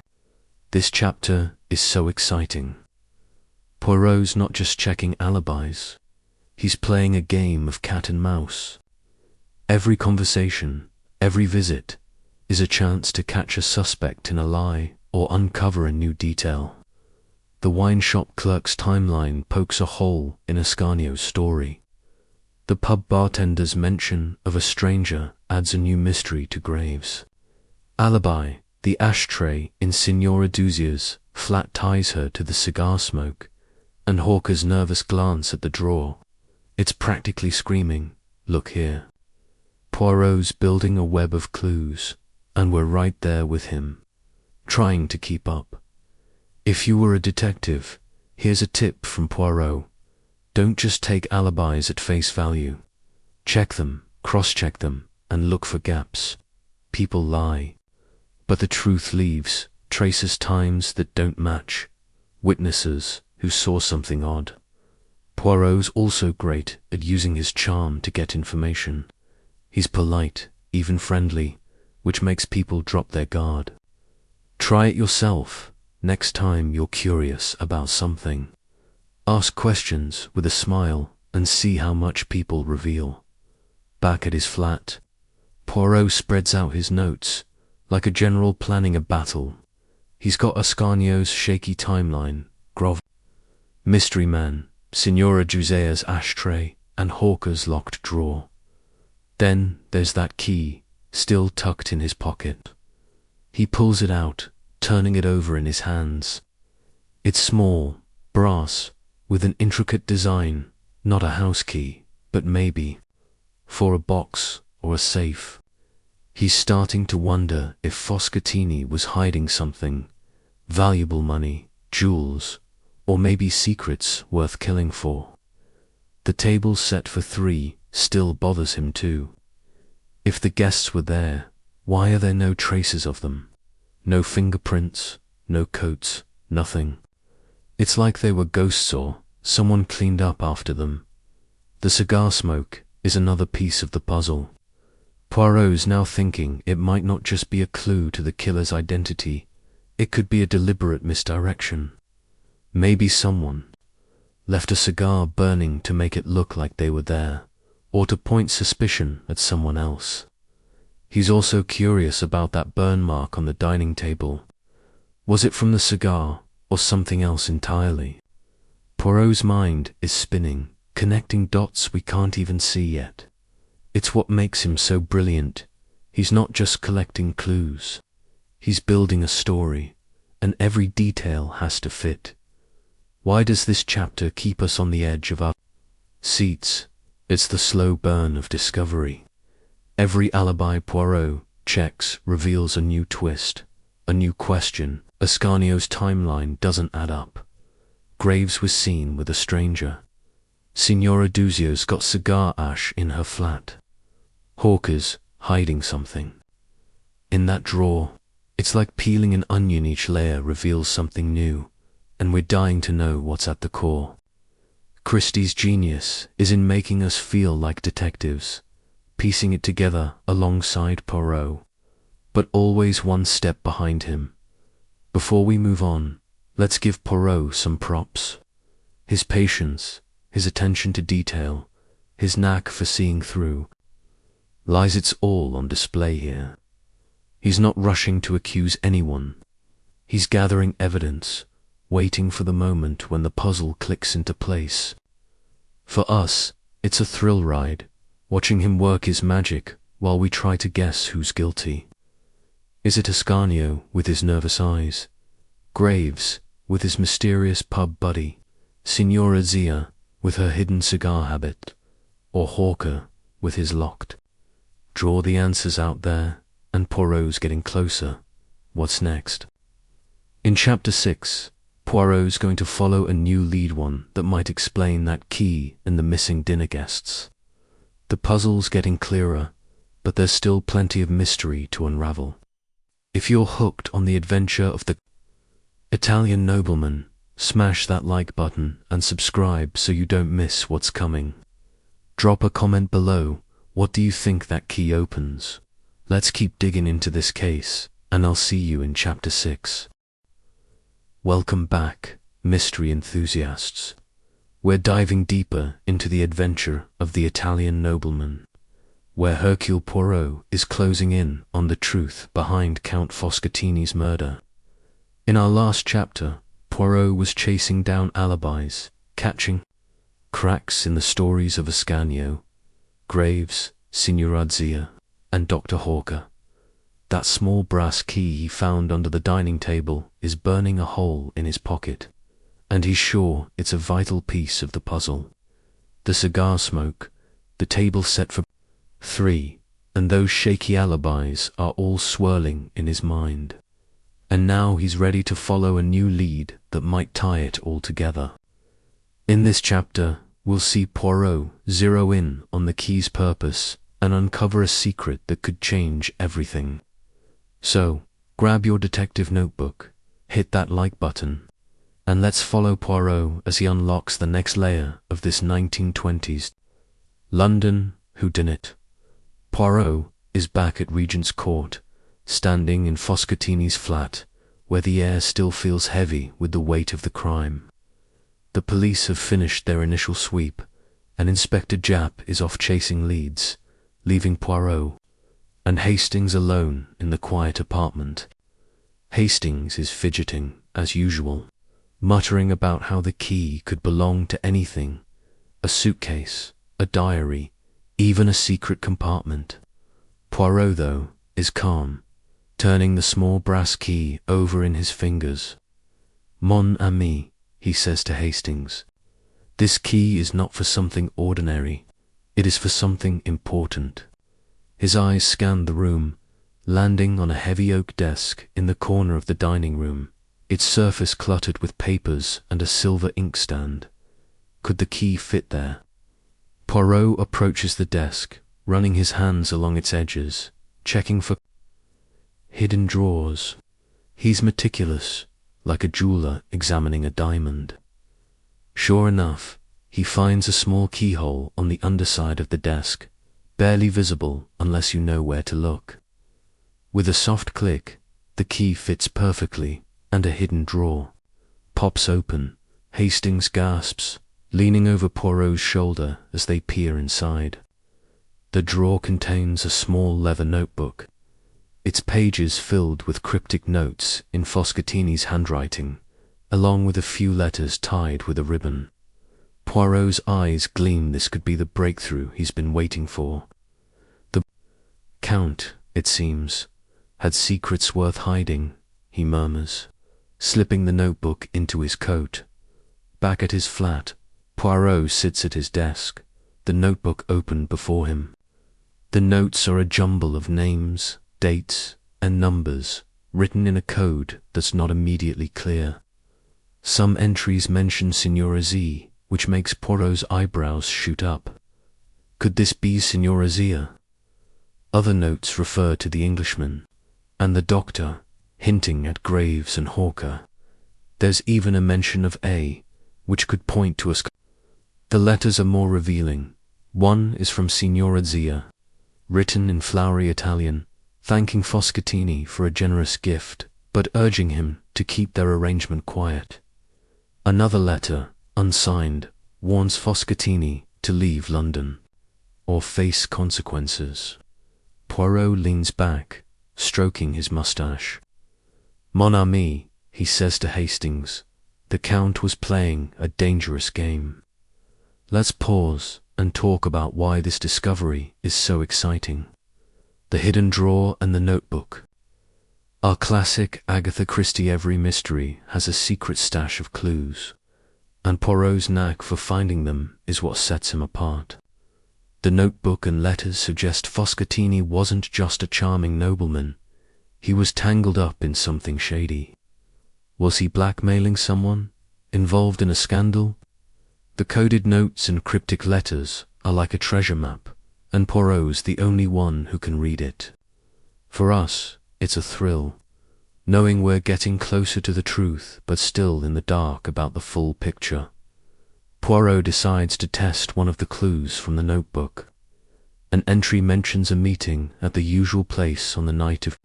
Speaker 1: this chapter is so exciting. Poirot's not just checking alibis, he's playing a game of cat and mouse. Every conversation, every visit, is a chance to catch a suspect in a lie or uncover a new detail. The wine shop clerk's timeline pokes a hole in Ascanio's story. The pub bartender's mention of a stranger adds a new mystery to Graves' alibi. The ashtray in Signora Zia's flat ties her to the cigar smoke, and Hawker's nervous glance at the drawer. It's practically screaming, "Look here." Poirot's building a web of clues, and we're right there with him, trying to keep up. If you were a detective, here's a tip from Poirot. Don't just take alibis at face value. Check them, cross-check them, and look for gaps. People lie, but the truth leaves traces times that don't match, witnesses who saw something odd. Poirot's also great at using his charm to get information. He's polite, even friendly, which makes people drop their guard. Try it yourself next time you're curious about something. Ask questions with a smile and see how much people reveal. Back at his flat, Poirot spreads out his notes, like a general planning a battle. He's got Ascanio's shaky timeline, mystery man, Signora Zia's ashtray, and Hawker's locked drawer. Then there's that key, still tucked in his pocket. He pulls it out, turning it over in his hands. It's small, brass, with an intricate design, not a house key, but maybe for a box or a safe. He's starting to wonder if Foscatini was hiding something, valuable money, jewels, or maybe secrets worth killing for. The table set for 3 still bothers him too. If the guests were there, why are there no traces of them? No fingerprints, no coats, nothing. It's like they were ghosts or someone cleaned up after them. The cigar smoke is another piece of the puzzle. Poirot's now thinking it might not just be a clue to the killer's identity, it could be a deliberate misdirection. Maybe someone left a cigar burning to make it look like they were there, or to point suspicion at someone else. He's also curious about that burn mark on the dining table. Was it from the cigar, or something else entirely? Poirot's mind is spinning, connecting dots we can't even see yet. It's what makes him so brilliant. He's not just collecting clues. He's building a story, and every detail has to fit. Why does this chapter keep us on the edge of our seats? It's the slow burn of discovery. Every alibi Poirot checks reveals a new twist, a new question. Ascanio's timeline doesn't add up. Graves was seen with a stranger. Signora Zia's got cigar ash in her flat. Hawker's hiding something. In that drawer, it's like peeling an onion. Each layer reveals something new, and we're dying to know what's at the core. Christie's genius is in making us feel like detectives, piecing it together alongside Poirot, but always one step behind him. Before we move on, let's give Poirot some props. His patience, his attention to detail, his knack for seeing through lies, it's all on display here. He's not rushing to accuse anyone. He's gathering evidence, waiting for the moment when the puzzle clicks into place. For us, it's a thrill ride, watching him work his magic while we try to guess who's guilty. Is it Ascanio with his nervous eyes? Graves with his mysterious pub buddy? Signora Zia with her hidden cigar habit? Or Hawker with his locked? Draw the answers out there, and Poirot's getting closer. What's next? In Chapter 6, Poirot's going to follow a new lead, one that might explain that key and the missing dinner guests. The puzzle's getting clearer, but there's still plenty of mystery to unravel. If you're hooked on the adventure of the Italian Nobleman, smash that like button and subscribe so you don't miss what's coming. Drop a comment below. What do you think that key opens? Let's keep digging into this case, and I'll see you in Chapter 6. Welcome back, mystery enthusiasts. We're diving deeper into the adventure of the Italian Nobleman, where Hercule Poirot is closing in on the truth behind Count Foscatini's murder. In our last chapter, Poirot was chasing down alibis, catching cracks in the stories of Ascanio, Graves, Signora Zia, and Dr. Hawker. That small brass key he found under the dining table is burning a hole in his pocket, and he's sure it's a vital piece of the puzzle. The cigar smoke, the table set for 3, and those shaky alibis are all swirling in his mind. And now he's ready to follow a new lead that might tie it all together. In this chapter, we'll see Poirot zero in on the key's purpose and uncover a secret that could change everything. So, grab your detective notebook, hit that like button, and let's follow Poirot as he unlocks the next layer of this 1920s London whodunit. Poirot is back at Regent's Court, standing in Foscatini's flat, where the air still feels heavy with the weight of the crime. The police have finished their initial sweep, and Inspector Japp is off chasing leads, leaving Poirot and Hastings alone in the quiet apartment. Hastings is fidgeting, as usual, muttering about how the key could belong to anything: a suitcase, a diary, even a secret compartment. Poirot, though, is calm, turning the small brass key over in his fingers. "Mon ami," he says to Hastings, "this key is not for something ordinary, it is for something important." His eyes scan the room, landing on a heavy oak desk in the corner of the dining room, its surface cluttered with papers and a silver inkstand. Could the key fit there? Poirot approaches the desk, running his hands along its edges, checking for hidden drawers. He's meticulous, like a jeweler examining a diamond. Sure enough, he finds a small keyhole on the underside of the desk, barely visible unless you know where to look. With a soft click, the key fits perfectly, and a hidden drawer pops open. Hastings gasps, leaning over Poirot's shoulder as they peer inside. The drawer contains a small leather notebook, its pages filled with cryptic notes in Foscatini's handwriting, along with a few letters tied with a ribbon. Poirot's eyes gleam. This could be the breakthrough he's been waiting for. The Count, it seems, had secrets worth hiding, he murmurs, slipping the notebook into his coat. Back at his flat, Poirot sits at his desk, the notebook open before him. The notes are a jumble of names, dates, and numbers, written in a code that's not immediately clear. Some entries mention Signora Zia, which makes Poirot's eyebrows shoot up. Could this be Signora Zia? Other notes refer to the Englishman and the doctor, hinting at Graves and Hawker. There's even a mention of A, which could point to us. The letters are more revealing. One is from Signora Zia, written in flowery Italian, thanking Foscatini for a generous gift, but urging him to keep their arrangement quiet. Another letter, unsigned, warns Foscatini to leave London, or face consequences. Poirot leans back, stroking his moustache. "Mon ami," he says to Hastings, "the Count was playing a dangerous game. Let's pause and talk about why this discovery is so exciting. The hidden drawer and the notebook. Our classic Agatha Christie every mystery has a secret stash of clues, and Poirot's knack for finding them is what sets him apart. The notebook and letters suggest Foscatini wasn't just a charming nobleman, he was tangled up in something shady. Was he blackmailing someone? Involved in a scandal? The coded notes and cryptic letters are like a treasure map, and Poirot's the only one who can read it. For us, it's a thrill, knowing we're getting closer to the truth but still in the dark about the full picture. Poirot decides to test one of the clues from the notebook. An entry mentions a meeting at the usual place on the night of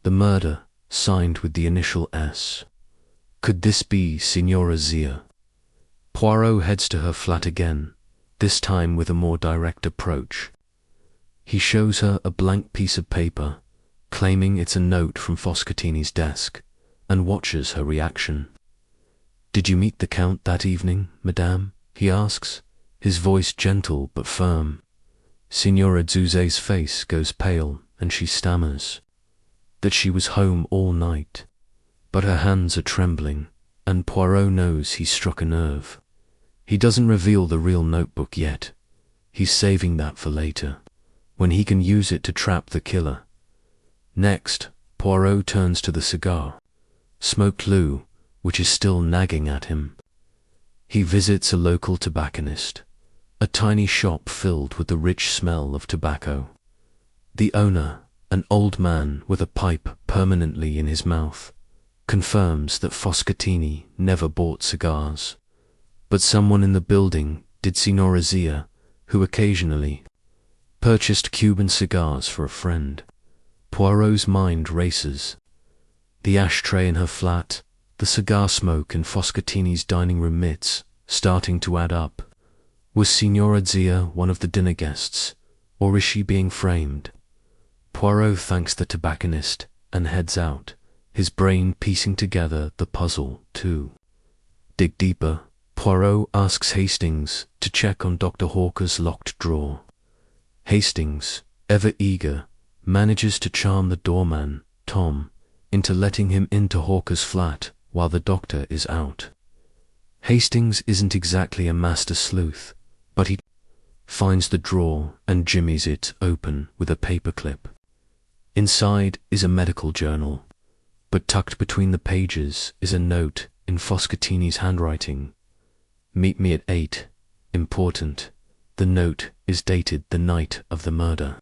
Speaker 1: the murder, signed with the initial S. Could this be Signora Zia? Poirot heads to her flat again, this time with a more direct approach. He shows her a blank piece of paper, claiming it's a note from Foscatini's desk, and watches her reaction. "Did you meet the Count that evening, madame?" he asks, his voice gentle but firm. Signora Zuze's face goes pale, and she stammers that she was home all night, but her hands are trembling, and Poirot knows he's struck a nerve. He doesn't reveal the real notebook yet. He's saving that for later, when he can use it to trap the killer. Next, Poirot turns to the cigar, smoked Lou, which is still nagging at him. He visits a local tobacconist, a tiny shop filled with the rich smell of tobacco. The owner, an old man with a pipe permanently in his mouth, confirms that Foscatini never bought cigars. But someone in the building did. Signora Zia, who occasionally purchased Cuban cigars for a friend. Poirot's mind races. The ashtray in her flat, the cigar smoke in Foscatini's dining room mitts, starting to add up. Was Signora Zia one of the dinner guests, or is she being framed? Poirot thanks the tobacconist and heads out, his brain piecing together the puzzle too. Dig deeper. Poirot asks Hastings to check on Dr. Hawker's locked drawer. Hastings, ever eager, manages to charm the doorman, Tom, into letting him into Hawker's flat while the doctor is out. Hastings isn't exactly a master sleuth, but he finds the drawer and jimmies it open with a paperclip. Inside is a medical journal, but tucked between the pages is a note in Foscatini's handwriting. Meet me at 8. Important. The note is dated the night of the murder.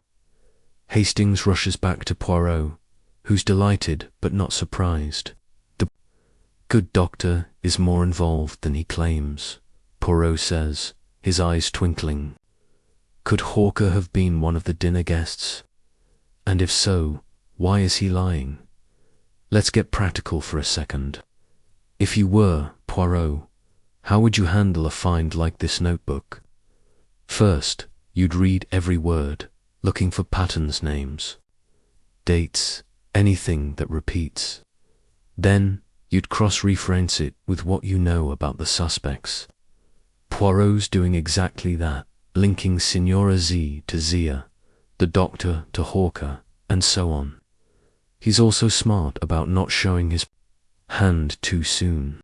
Speaker 1: Hastings rushes back to Poirot, who's delighted but not surprised. The good doctor is more involved than he claims, Poirot says, his eyes twinkling. Could Hawker have been one of the dinner guests? And if so, why is he lying? Let's get practical for a second. If you were Poirot, how would you handle a find like this notebook? First, you'd read every word, looking for patterns, names, dates, anything that repeats. Then, you'd cross-reference it with what you know about the suspects. Poirot's doing exactly that, linking Signora Z to Zia, the doctor to Hawker, and so on. He's also smart about not showing his hand too soon.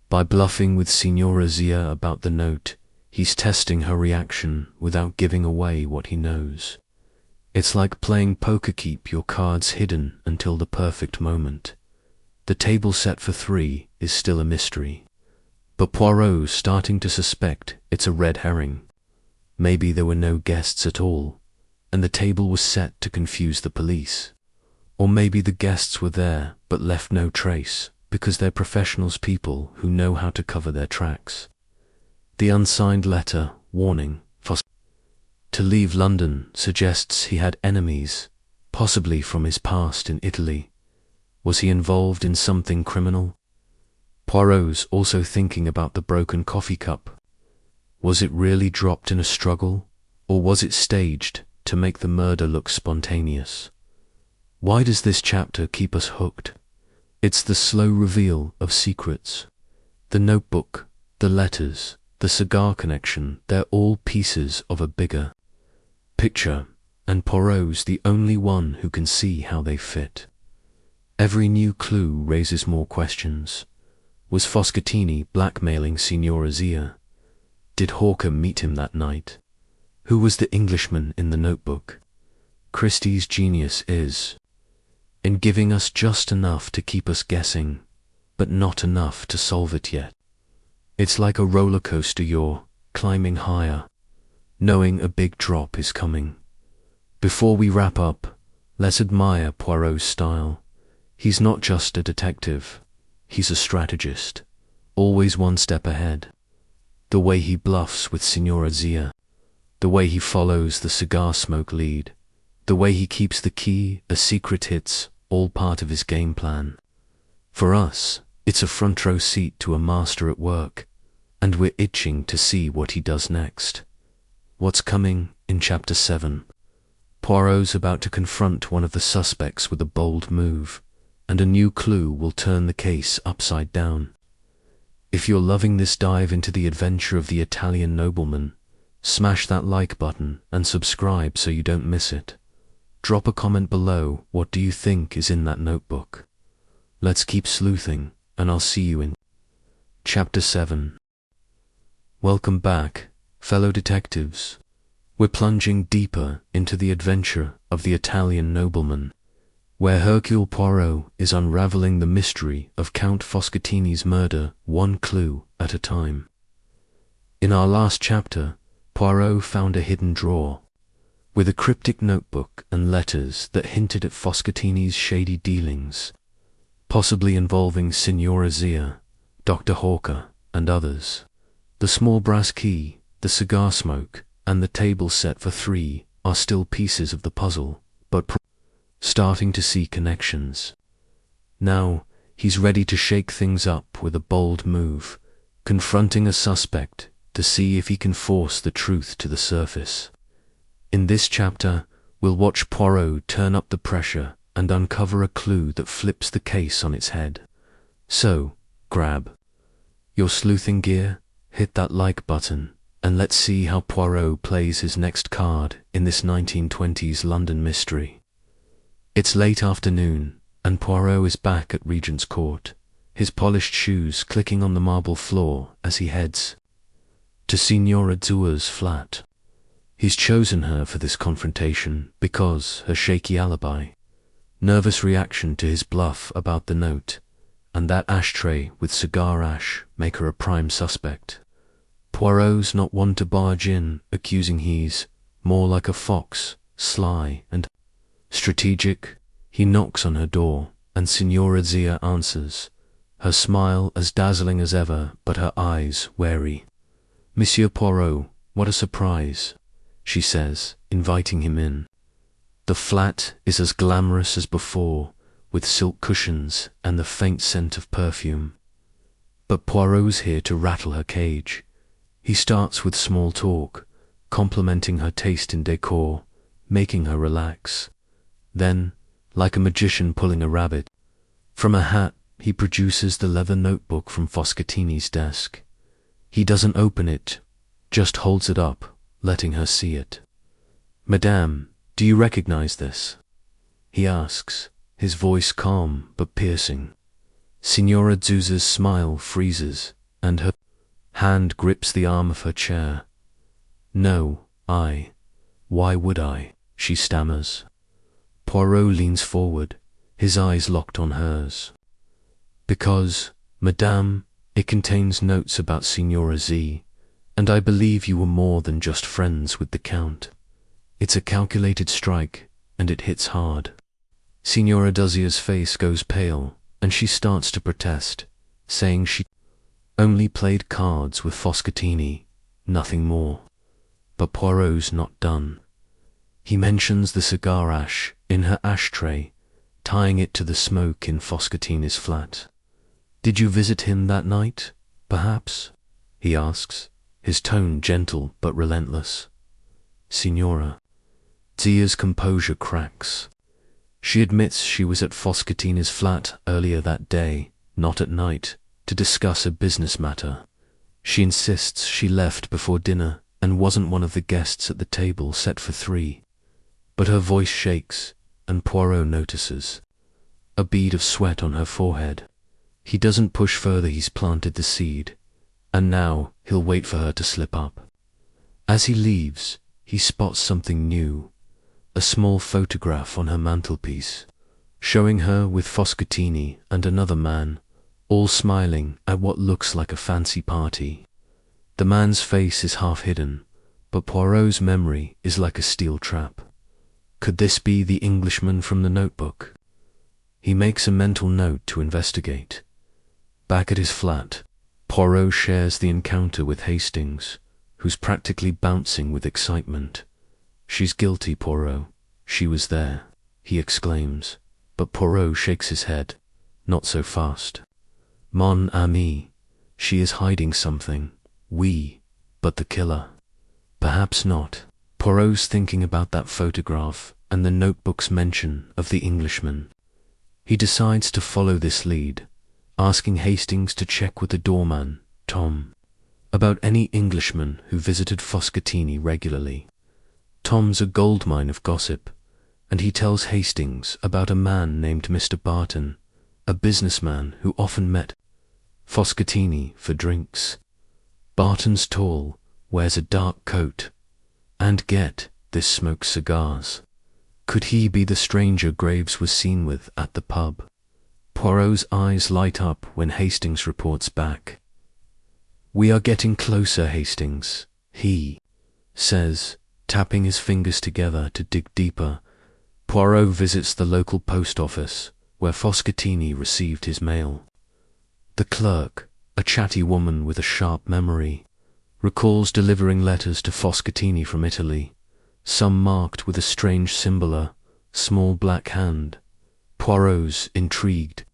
Speaker 1: By bluffing with Signora Zia about the note, he's testing her reaction without giving away what he knows. It's like playing poker, keep your cards hidden until the perfect moment. The table set for 3 is still a mystery. But Poirot's starting to suspect it's a red herring. Maybe there were no guests at all, and the table was set to confuse the police. Or maybe the guests were there but left no trace, because they're professionals, people who know how to cover their tracks. The unsigned letter, warning to leave London, suggests he had enemies, possibly from his past in Italy. Was he involved in something criminal? Poirot's also thinking about the broken coffee cup. Was it really dropped in a struggle, or was it staged to make the murder look spontaneous? Why does this chapter keep us hooked? It's the slow reveal of secrets. The notebook, the letters, the cigar connection, they're all pieces of a bigger picture, and Poirot's the only one who can see how they fit. Every new clue raises more questions. Was Foscatini blackmailing Signora Zia? Did Hawker meet him that night? Who was the Englishman in the notebook? Christie's genius is in giving us just enough to keep us guessing, but not enough to solve it yet. It's like a roller coaster, you're climbing higher, knowing a big drop is coming. Before we wrap up, let's admire Poirot's style. He's not just a detective, he's a strategist, always one step ahead. The way he bluffs with Signora Zia, the way he follows the cigar smoke lead, the way he keeps the key as secret hits, all part of his game plan. For us, it's a front row seat to a master at work, and we're itching to see what he does next. What's coming in Chapter 7? Poirot's about to confront one of the suspects with a bold move, and a new clue will turn the case upside down. If you're loving this dive into the adventure of the Italian Nobleman, smash that like button and subscribe so you don't miss it. Drop a comment below, what do you think is in that notebook? Let's keep sleuthing, and I'll see you in Chapter 7. Welcome back, fellow detectives. We're plunging deeper into the adventure of the Italian Nobleman, where Hercule Poirot is unraveling the mystery of Count Foscatini's murder one clue at a time. In our last chapter, Poirot found a hidden drawer. with a cryptic notebook and letters that hinted at Foscatini's shady dealings, possibly involving Signora Zia, Dr. Hawker, and others. The small brass key, the cigar smoke, and the table set for three are still pieces of the puzzle, but starting to see connections. Now, he's ready to shake things up with a bold move, confronting a suspect to see if he can force the truth to the surface. In this chapter, we'll watch Poirot turn up the pressure and uncover a clue that flips the case on its head. So, grab your sleuthing gear, hit that like button, and let's see how Poirot plays his next card in this 1920s London mystery. It's late afternoon, and Poirot is back at Regent's Court, his polished shoes clicking on the marble floor as he heads to Signora Zia's flat. He's chosen her for this confrontation because her shaky alibi, nervous reaction to his bluff about the note, and that ashtray with cigar ash make her a prime suspect. Poirot's not one to barge in, accusing he's more like a fox, sly and strategic. He knocks on her door, and Signora Zia answers, her smile as dazzling as ever, but her eyes wary. "Monsieur Poirot, what a surprise," she says, inviting him in. The flat is as glamorous as before, with silk cushions and the faint scent of perfume. But Poirot's here to rattle her cage. He starts with small talk, complimenting her taste in decor, making her relax. Then, like a magician pulling a rabbit from a hat, he produces the leather notebook from Foscatini's desk. He doesn't open it, just holds it up, letting her see it. "Madame, do you recognize this?" he asks, his voice calm but piercing. Signora Zia's smile freezes, and her hand grips the arm of her chair. "No, why would I?" she stammers. Poirot leans forward, his eyes locked on hers. "Because, Madame, it contains notes about Signora Zia, and I believe you were more than just friends with the Count. It's a calculated strike, and it hits hard." Signora Zia's face goes pale, and she starts to protest, saying she only played cards with Foscatini, nothing more. But Poirot's not done. He mentions the cigar ash in her ashtray, tying it to the smoke in Foscatini's flat. "Did you visit him that night, perhaps?" he asks, his tone gentle but relentless. Signora Zia's composure cracks. She admits she was at Foscatini's flat earlier that day, not at night, to discuss a business matter. She insists she left before dinner and wasn't one of the guests at the table set for three. But her voice shakes, and Poirot notices a bead of sweat on her forehead. He doesn't push further, he's planted the seed, and now he'll wait for her to slip up. As he leaves, he spots something new, a small photograph on her mantelpiece, showing her with Foscatini and another man, all smiling at what looks like a fancy party. The man's face is half hidden, but Poirot's memory is like a steel trap. Could this be the Englishman from the notebook? He makes a mental note to investigate. Back at his flat, Poirot shares the encounter with Hastings, who's practically bouncing with excitement. "She's guilty, Poirot. She was there," he exclaims, but Poirot shakes his head. "Not so fast. Mon ami, she is hiding something. Oui, but the killer? Perhaps not." Poirot's thinking about that photograph and the notebook's mention of the Englishman. He decides to follow this lead, asking Hastings to check with the doorman, Tom, about any Englishman who visited Foscatini regularly. Tom's a goldmine of gossip, and he tells Hastings about a man named Mr. Barton, a businessman who often met Foscatini for drinks. Barton's tall, wears a dark coat, and get this, smokes cigars. Could he be the stranger Graves was seen with at the pub? Poirot's eyes light up when Hastings reports back. "We are getting closer, Hastings," he says, Tapping his fingers together to dig deeper, Poirot visits the local post office where Foscatini received his mail. The clerk, a chatty woman with a sharp memory, recalls delivering letters to Foscatini from Italy, some marked with a strange symbol, a small black hand. Poirot's intrigued.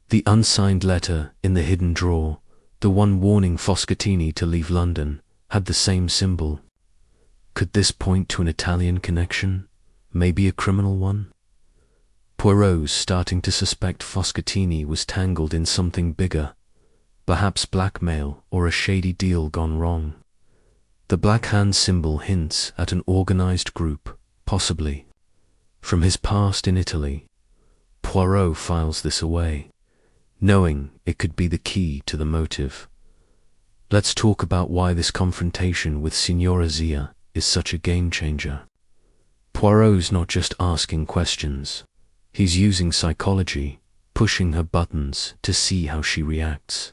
Speaker 1: The unsigned letter in the hidden drawer, the one warning Foscatini to leave London, had the same symbol. Could this point to an Italian connection? Maybe a criminal one? Poirot's starting to suspect Foscatini was tangled in something bigger, perhaps blackmail or a shady deal gone wrong. The black hand symbol hints at an organized group, possibly. From his past in Italy, Poirot files this away, knowing it could be the key to the motive. Let's talk about why this confrontation with Signora Zia is such a game-changer. Poirot's not just asking questions. He's using psychology, pushing her buttons to see how she reacts.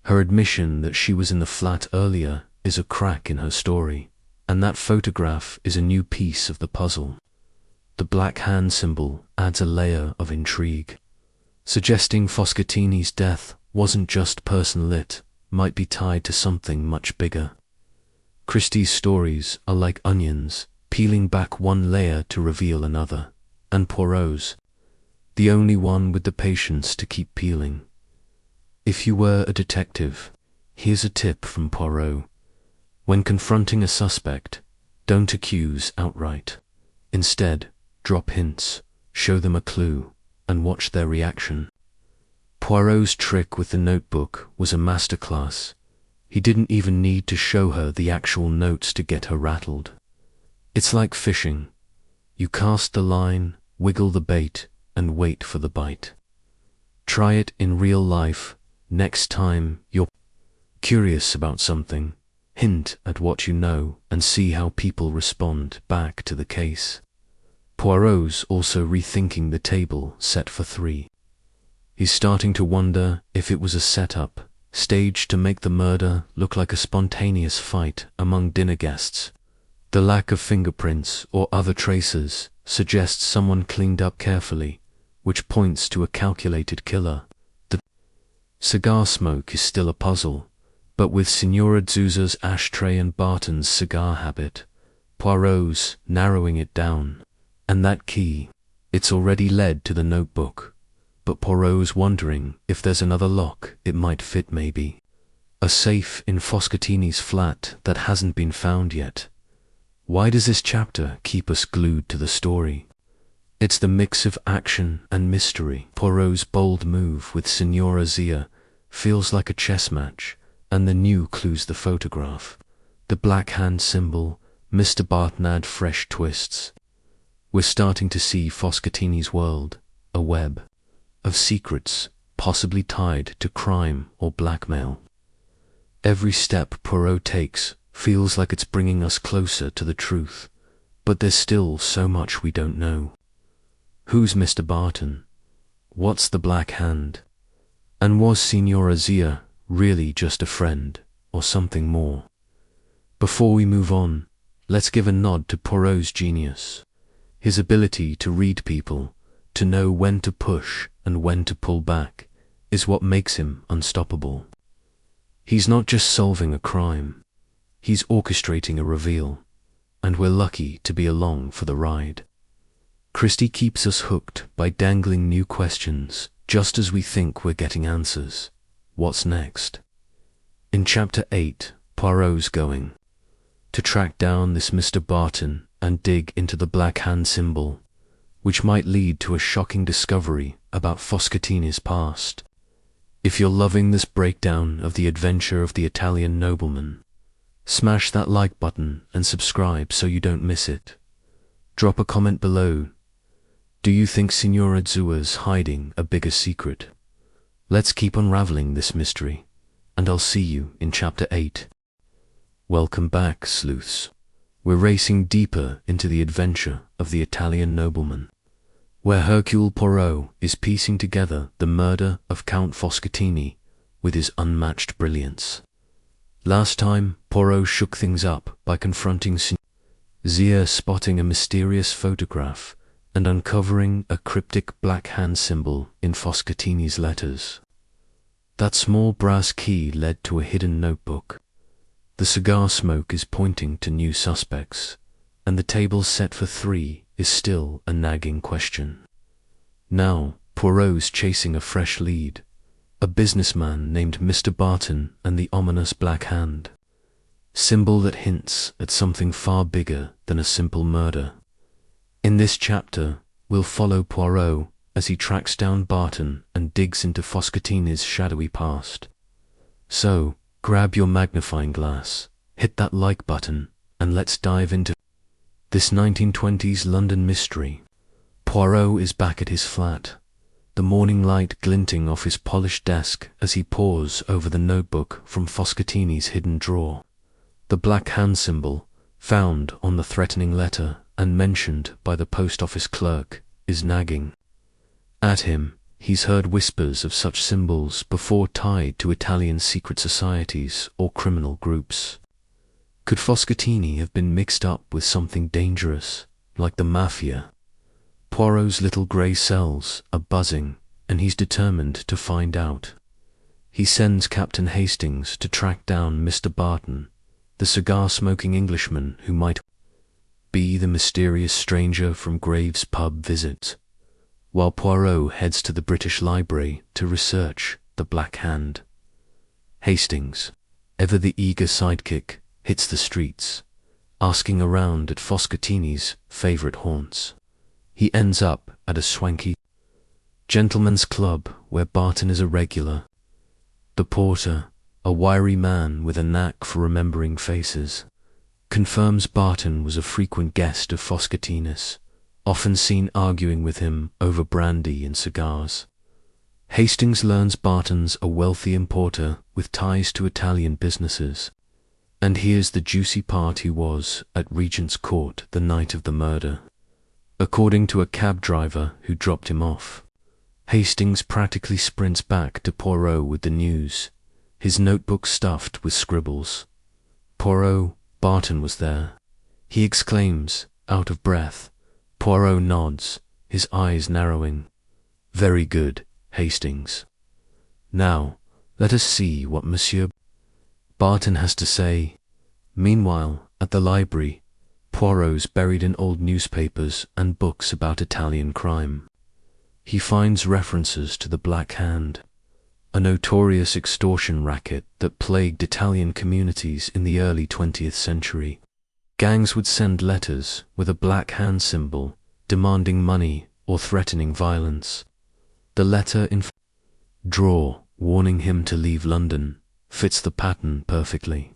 Speaker 1: Her admission that she was in the flat earlier is a crack in her story, and that photograph is a new piece of the puzzle. The black hand symbol adds a layer of intrigue, suggesting Foscatini's death wasn't just personal, it might be tied to something much bigger. Christie's stories are like onions, peeling back one layer to reveal another, and Poirot's the only one with the patience to keep peeling. If you were a detective, here's a tip from Poirot. When confronting a suspect, don't accuse outright. Instead, drop hints, show them a clue, and watch their reaction. Poirot's trick with the notebook was a masterclass. He didn't even need to show her the actual notes to get her rattled. It's like fishing. You cast the line, wiggle the bait, and wait for the bite. Try it in real life. Next time you're curious about something, hint at what you know and see how people respond back to the case. Poirot's also rethinking the table set for 3. He's starting to wonder if it was a setup, staged to make the murder look like a spontaneous fight among dinner guests. The lack of fingerprints or other traces suggests someone cleaned up carefully, which points to a calculated killer. The cigar smoke is still a puzzle, but with Signora Zia's ashtray and Barton's cigar habit, Poirot's narrowing it down. And that key, it's already led to the notebook, but Poirot's wondering if there's another lock it might fit maybe. A safe in Foscatini's flat that hasn't been found yet. Why does this chapter keep us glued to the story? It's the mix of action and mystery. Poirot's bold move with Signora Zia feels like a chess match, and the new clues, the photograph, the black hand symbol, Mr. Barton add fresh twists. We're starting to see Foscatini's world, a web of secrets, possibly tied to crime or blackmail. Every step Poirot takes feels like it's bringing us closer to the truth, but there's still so much we don't know. Who's Mr. Barton? What's the black hand? And was Signora Zia really just a friend, or something more? Before we move on, let's give a nod to Poirot's genius. His ability to read people, to know when to push and when to pull back, is what makes him unstoppable. He's not just solving a crime, he's orchestrating a reveal, and we're lucky to be along for the ride. Christie keeps us hooked by dangling new questions just as we think we're getting answers. What's next? In Chapter 8, Poirot's going to track down this Mr. Barton and dig into the black hand symbol, which might lead to a shocking discovery about Foscatini's past. If you're loving this breakdown of the adventure of the Italian nobleman, smash that like button and subscribe so you don't miss it. Drop a comment below. Do you think Signora Zia's hiding a bigger secret? Let's keep unraveling this mystery, and I'll see you in Chapter 8. Welcome back, sleuths. We're racing deeper into the adventure of the Italian nobleman, where Hercule Poirot is piecing together the murder of Count Foscatini with his unmatched brilliance. Last time, Poirot shook things up by confronting Zia spotting a mysterious photograph and uncovering a cryptic black hand symbol in Foscatini's letters. That small brass key led to a hidden notebook. The cigar smoke is pointing to new suspects, and the table set for 3 is still a nagging question. Now, Poirot's chasing a fresh lead, a businessman named Mr. Barton and the ominous black hand, symbol that hints at something far bigger than a simple murder. In this chapter, we'll follow Poirot as he tracks down Barton and digs into Foscatini's shadowy past. So, grab your magnifying glass, hit that like button, and let's dive into this 1920s London mystery. Poirot is back at his flat, the morning light glinting off his polished desk as he pores over the notebook from Foscatini's hidden drawer. The black hand symbol, found on the threatening letter and mentioned by the post office clerk, is nagging at him. He's heard whispers of such symbols before tied to Italian secret societies or criminal groups. Could Foscatini have been mixed up with something dangerous, like the mafia? Poirot's little grey cells are buzzing, and he's determined to find out. He sends Captain Hastings to track down Mr. Barton, the cigar-smoking Englishman who might be the mysterious stranger from Graves' pub visit, while Poirot heads to the British Library to research the Black Hand. Hastings, ever the eager sidekick, hits the streets, asking around at Foscatini's favourite haunts. He ends up at a swanky gentleman's club where Barton is a regular. The porter, a wiry man with a knack for remembering faces, confirms Barton was a frequent guest of Foscatini's, often seen arguing with him over brandy and cigars. Hastings learns Barton's a wealthy importer with ties to Italian businesses, and here's the juicy part: he was at Regent's Court the night of the murder, according to a cab driver who dropped him off. Hastings practically sprints back to Poirot with the news, his notebook stuffed with scribbles. Poirot, Barton was there, he exclaims, out of breath. Poirot nods, his eyes narrowing. Very good, Hastings. Now, let us see what Monsieur Barton has to say. Meanwhile, at the library, Poirot's buried in old newspapers and books about Italian crime. He finds references to the Black Hand, a notorious extortion racket that plagued Italian communities in the early 20th century. Gangs would send letters with a black hand symbol demanding money or threatening violence. The letter in drawer warning him to leave London fits the pattern perfectly.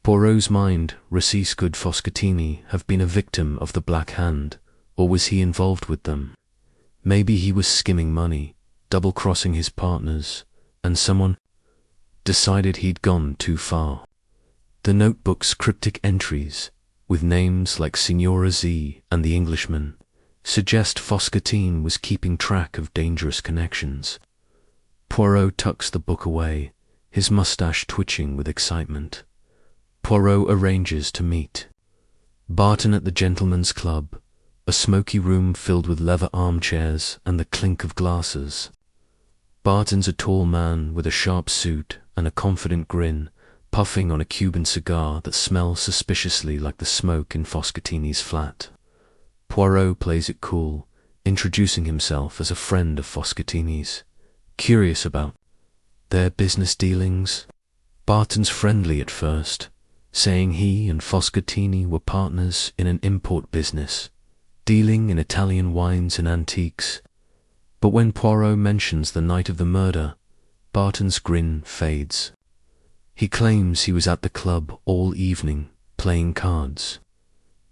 Speaker 1: Poirot's mind receives: could Foscatini have been a victim of the Black Hand, or was he involved with them? Maybe he was skimming money, double-crossing his partners, and someone decided he'd gone too far. The notebook's cryptic entries, with names like Signora Zia and the Englishman, suggest Foscatini was keeping track of dangerous connections. Poirot tucks the book away, his mustache twitching with excitement. Poirot arranges to meet Barton at the Gentleman's Club, a smoky room filled with leather armchairs and the clink of glasses. Barton's a tall man with a sharp suit and a confident grin, puffing on a Cuban cigar that smells suspiciously like the smoke in Foscatini's flat. Poirot plays it cool, introducing himself as a friend of Foscatini's, curious about their business dealings. Barton's friendly at first, saying he and Foscatini were partners in an import business, dealing in Italian wines and antiques. But when Poirot mentions the night of the murder, Barton's grin fades. He claims he was at the club all evening, playing cards,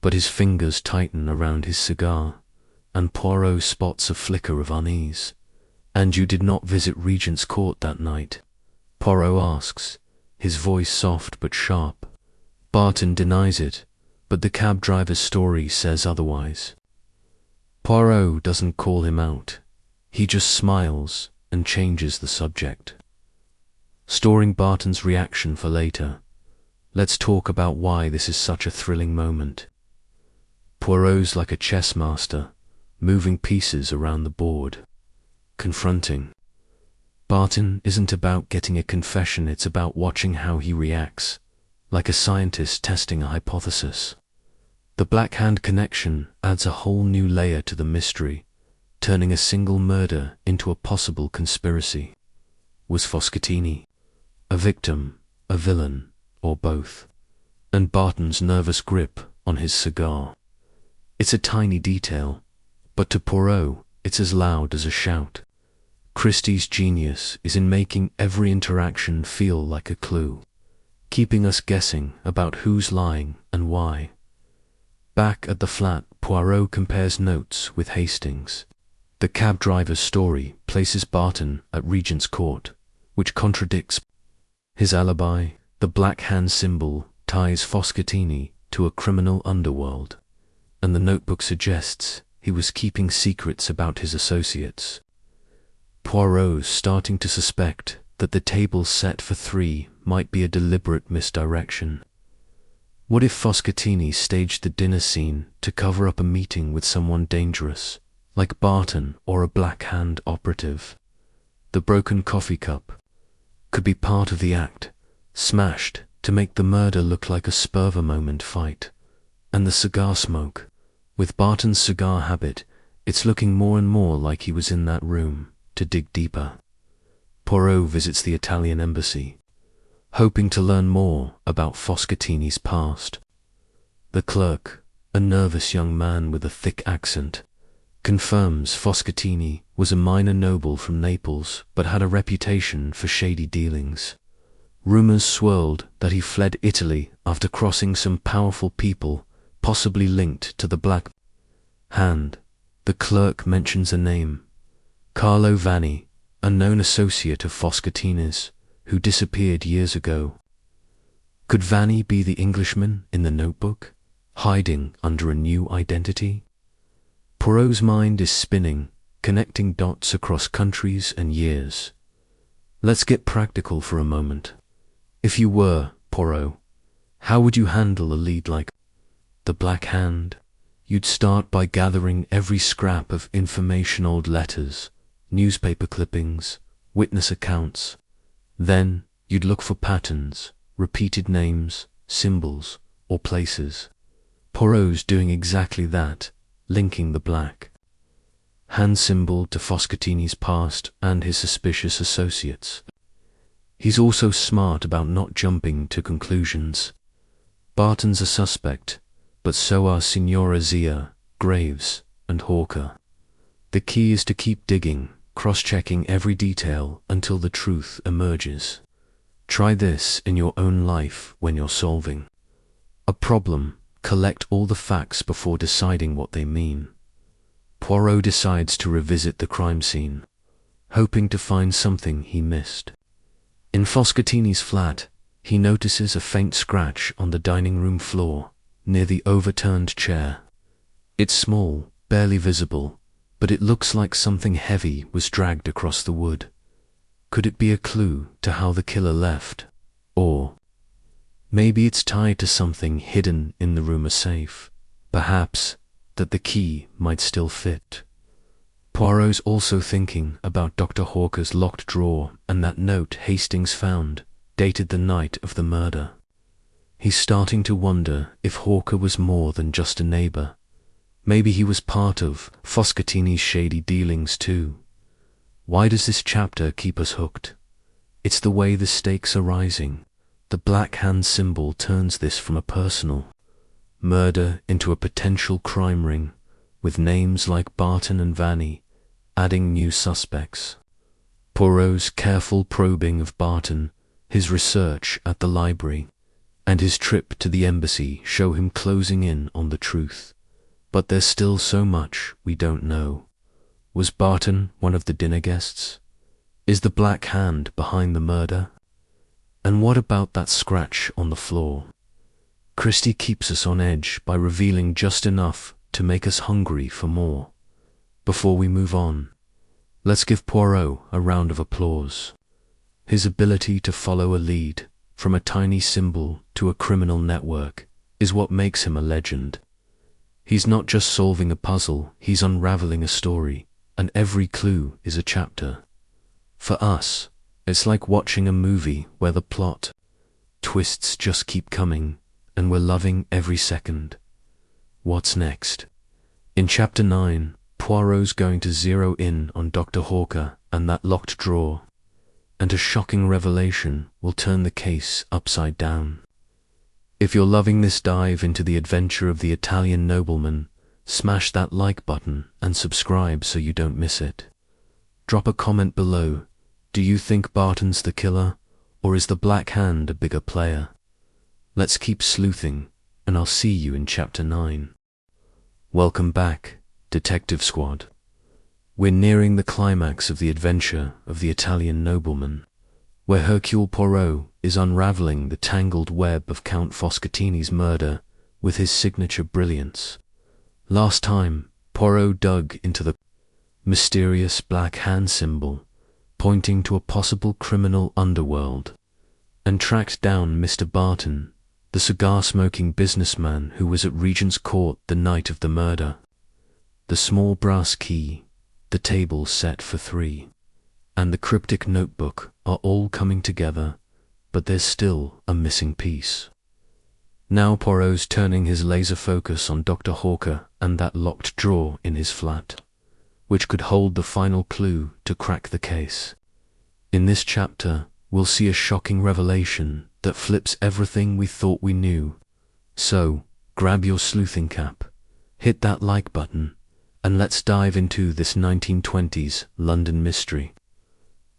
Speaker 1: but his fingers tighten around his cigar, and Poirot spots a flicker of unease. "And you did not visit Regent's Court that night?" Poirot asks, his voice soft but sharp. Barton denies it, but the cab driver's story says otherwise. Poirot doesn't call him out. He just smiles and changes the subject. Storing Barton's reaction for later, let's talk about why this is such a thrilling moment. Poirot's like a chess master, moving pieces around the board. Confronting. Barton isn't about getting a confession, it's about watching how he reacts, like a scientist testing a hypothesis. The Black Hand connection adds a whole new layer to the mystery, turning a single murder into a possible conspiracy. Was Foscatini a victim, a villain, or both? And Barton's nervous grip on his cigar. It's a tiny detail, but to Poirot, it's as loud as a shout. Christie's genius is in making every interaction feel like a clue, keeping us guessing about who's lying and why. Back at the flat, Poirot compares notes with Hastings. The cab driver's story places Barton at Regent's Court, which contradicts his alibi. The Black Hand symbol ties Foscatini to a criminal underworld, and the notebook suggests he was keeping secrets about his associates. Poirot's starting to suspect that the table set for three might be a deliberate misdirection. What if Foscatini staged the dinner scene to cover up a meeting with someone dangerous, like Barton or a Black Hand operative? The broken coffee cup could be part of the act, smashed to make the murder look like a spur of a moment fight. And the cigar smoke. With Barton's cigar habit, it's looking more and more like he was in that room to dig deeper. Poirot visits the Italian embassy, hoping to learn more about Foscatini's past. The clerk, a nervous young man with a thick accent, confirms Foscatini was a minor noble from Naples but had a reputation for shady dealings. Rumors swirled that he fled Italy after crossing some powerful people, possibly linked to the Black Hand. The clerk mentions a name, Carlo Vanni, a known associate of Foscatini's, who disappeared years ago. Could Vanni be the Englishman in the notebook, hiding under a new identity? Poirot's mind is spinning, connecting dots across countries and years. Let's get practical for a moment. If you were Poirot, how would you handle a lead like the Black Hand? You'd start by gathering every scrap of information, old letters, newspaper clippings, witness accounts. Then you'd look for patterns, repeated names, symbols, or places. Poirot's doing exactly that, linking the Black Hand symbol to Foscatini's past and his suspicious associates. He's also smart about not jumping to conclusions. Barton's a suspect, but so are Signora Zia, Graves, and Hawker. The key is to keep digging, cross-checking every detail until the truth emerges. Try this in your own life when you're solving a problem. Collect all the facts before deciding what they mean. Poirot decides to revisit the crime scene, hoping to find something he missed. In Foscatini's flat, he notices a faint scratch on the dining room floor, near the overturned chair. It's small, barely visible, but it looks like something heavy was dragged across the wood. Could it be a clue to how the killer left? Or maybe it's tied to something hidden in the rumor safe. Perhaps that the key might still fit. Poirot's also thinking about Dr. Hawker's locked drawer and that note Hastings found, dated the night of the murder. He's starting to wonder if Hawker was more than just a neighbor. Maybe he was part of Foscatini's shady dealings too. Why does this chapter keep us hooked? It's the way the stakes are rising. The Black Hand symbol turns this from a personal murder into a potential crime ring, with names like Barton and Vanni adding new suspects. Poirot's careful probing of Barton, his research at the library, and his trip to the embassy show him closing in on the truth. But there's still so much we don't know. Was Barton one of the dinner guests? Is the Black Hand behind the murder? And what about that scratch on the floor? Christie keeps us on edge by revealing just enough to make us hungry for more. Before we move on, let's give Poirot a round of applause. His ability to follow a lead from a tiny symbol to a criminal network is what makes him a legend. He's not just solving a puzzle, he's unraveling a story, and every clue is a chapter. For us, it's like watching a movie where the plot twists just keep coming, and we're loving every second. What's next? In Chapter 9, Poirot's going to zero in on Dr. Hawker and that locked drawer, and a shocking revelation will turn the case upside down. If you're loving this dive into the adventure of the Italian Nobleman, smash that like button and subscribe so you don't miss it. Drop a comment below. Do you think Barton's the killer, or is the Black Hand a bigger player? Let's keep sleuthing, and I'll see you in Chapter 9. Welcome back, Detective Squad. We're nearing the climax of the adventure of the Italian Nobleman, where Hercule Poirot is unraveling the tangled web of Count Foscatini's murder with his signature brilliance. Last time, Poirot dug into the mysterious Black Hand symbol, pointing to a possible criminal underworld, and tracked down Mr. Barton, the cigar-smoking businessman who was at Regent's Court the night of the murder. The small brass key, the table set for 3, and the cryptic notebook are all coming together, but there's still a missing piece. Now Poirot's turning his laser focus on Dr. Hawker and that locked drawer in his flat, which could hold the final clue to crack the case. In this chapter, we'll see a shocking revelation that flips everything we thought we knew. So, grab your sleuthing cap, hit that like button, and let's dive into this 1920s London mystery.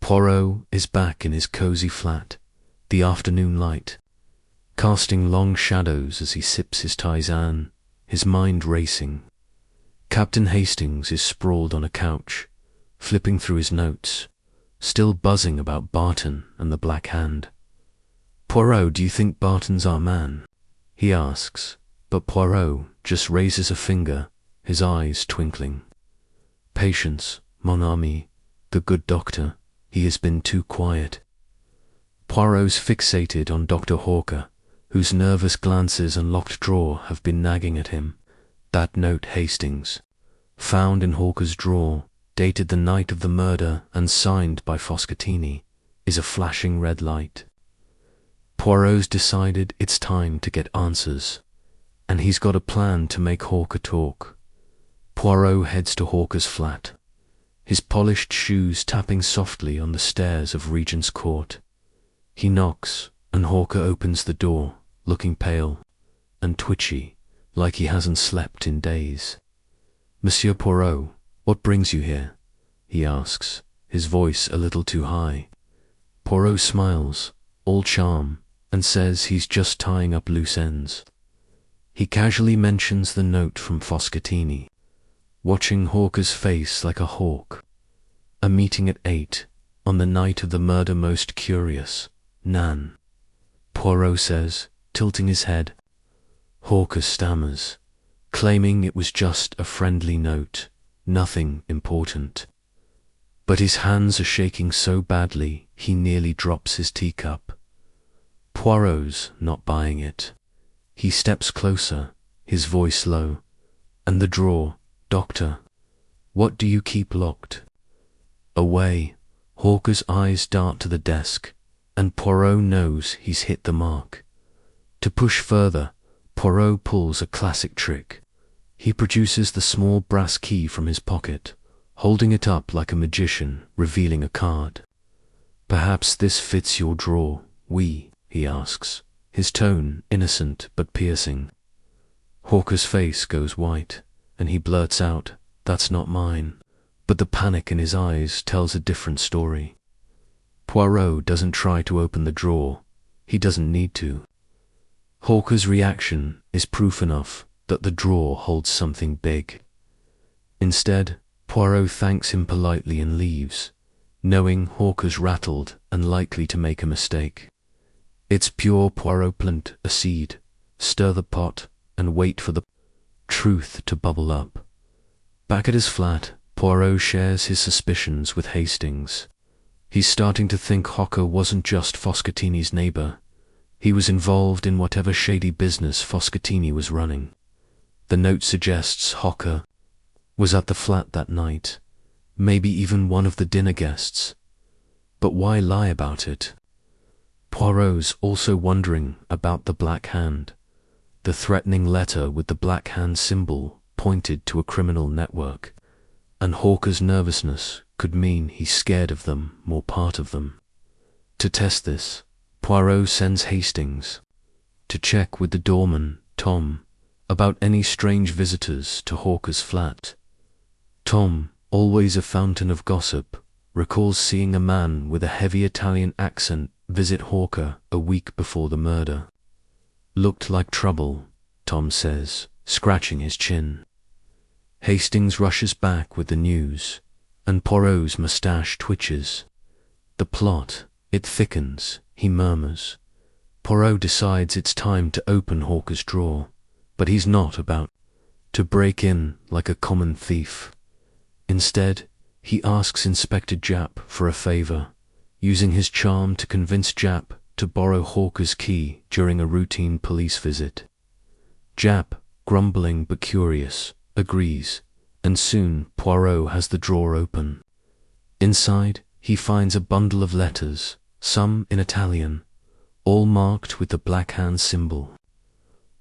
Speaker 1: Poirot is back in his cozy flat, the afternoon light, casting long shadows as he sips his tisane, his mind racing. Captain Hastings is sprawled on a couch, flipping through his notes, still buzzing about Barton and the Black Hand. "Poirot, do you think Barton's our man?" he asks, but Poirot just raises a finger, his eyes twinkling. "Patience, mon ami, the good doctor, he has been too quiet." Poirot's fixated on Dr. Hawker, whose nervous glances and locked drawer have been nagging at him. That note, Hastings, found in Hawker's drawer, dated the night of the murder and signed by Foscatini, is a flashing red light. Poirot's decided it's time to get answers, and he's got a plan to make Hawker talk. Poirot heads to Hawker's flat, his polished shoes tapping softly on the stairs of Regent's Court. He knocks, and Hawker opens the door, looking pale and twitchy, like he hasn't slept in days. "Monsieur Poirot, what brings you here?" he asks, his voice a little too high. Poirot smiles, all charm, and says he's just tying up loose ends. He casually mentions the note from Foscatini, watching Hawker's face like a hawk. "A meeting at 8, on the night of the murder. Most curious, Nan," Poirot says, tilting his head. Hawker stammers, claiming it was just a friendly note, nothing important. But his hands are shaking so badly he nearly drops his teacup. Poirot's not buying it. He steps closer, his voice low. "And the drawer, doctor, what do you keep locked?" Away, Hawker's eyes dart to the desk, and Poirot knows he's hit the mark. To push further, Poirot pulls a classic trick. He produces the small brass key from his pocket, holding it up like a magician, revealing a card. "Perhaps this fits your drawer, oui," he asks, his tone innocent but piercing. Hawker's face goes white, and he blurts out, "That's not mine," but the panic in his eyes tells a different story. Poirot doesn't try to open the drawer. He doesn't need to. Hawker's reaction is proof enough that the drawer holds something big. Instead, Poirot thanks him politely and leaves, knowing Hawker's rattled and likely to make a mistake. It's pure Poirot plant a seed, stir the pot, and wait for the truth to bubble up. Back at his flat, Poirot shares his suspicions with Hastings. He's starting to think Hawker wasn't just Foscatini's neighbor. He was involved in whatever shady business Foscatini was running. The note suggests Hercule was at the flat that night, maybe even one of the dinner guests. But why lie about it? Poirot's also wondering about the Black Hand. The threatening letter with the Black Hand symbol pointed to a criminal network, and Hercule's nervousness could mean he's scared of them, more part of them. To test this, Poirot sends Hastings to check with the doorman, Tom, about any strange visitors to Hercule's flat. Tom, always a fountain of gossip, recalls seeing a man with a heavy Italian accent visit Hercule a week before the murder. Looked like trouble, Tom says, scratching his chin. Hastings rushes back with the news, and Poirot's moustache twitches. The plot, it thickens, he murmurs. Poirot decides it's time to open Hercule's drawer, but he's not about to break in like a common thief. Instead, he asks Inspector Japp for a favor, using his charm to convince Japp to borrow Hercule's key during a routine police visit. Japp, grumbling but curious, agrees, and soon Poirot has the drawer open. Inside, he finds a bundle of letters, some in Italian, all marked with the Black Hand symbol.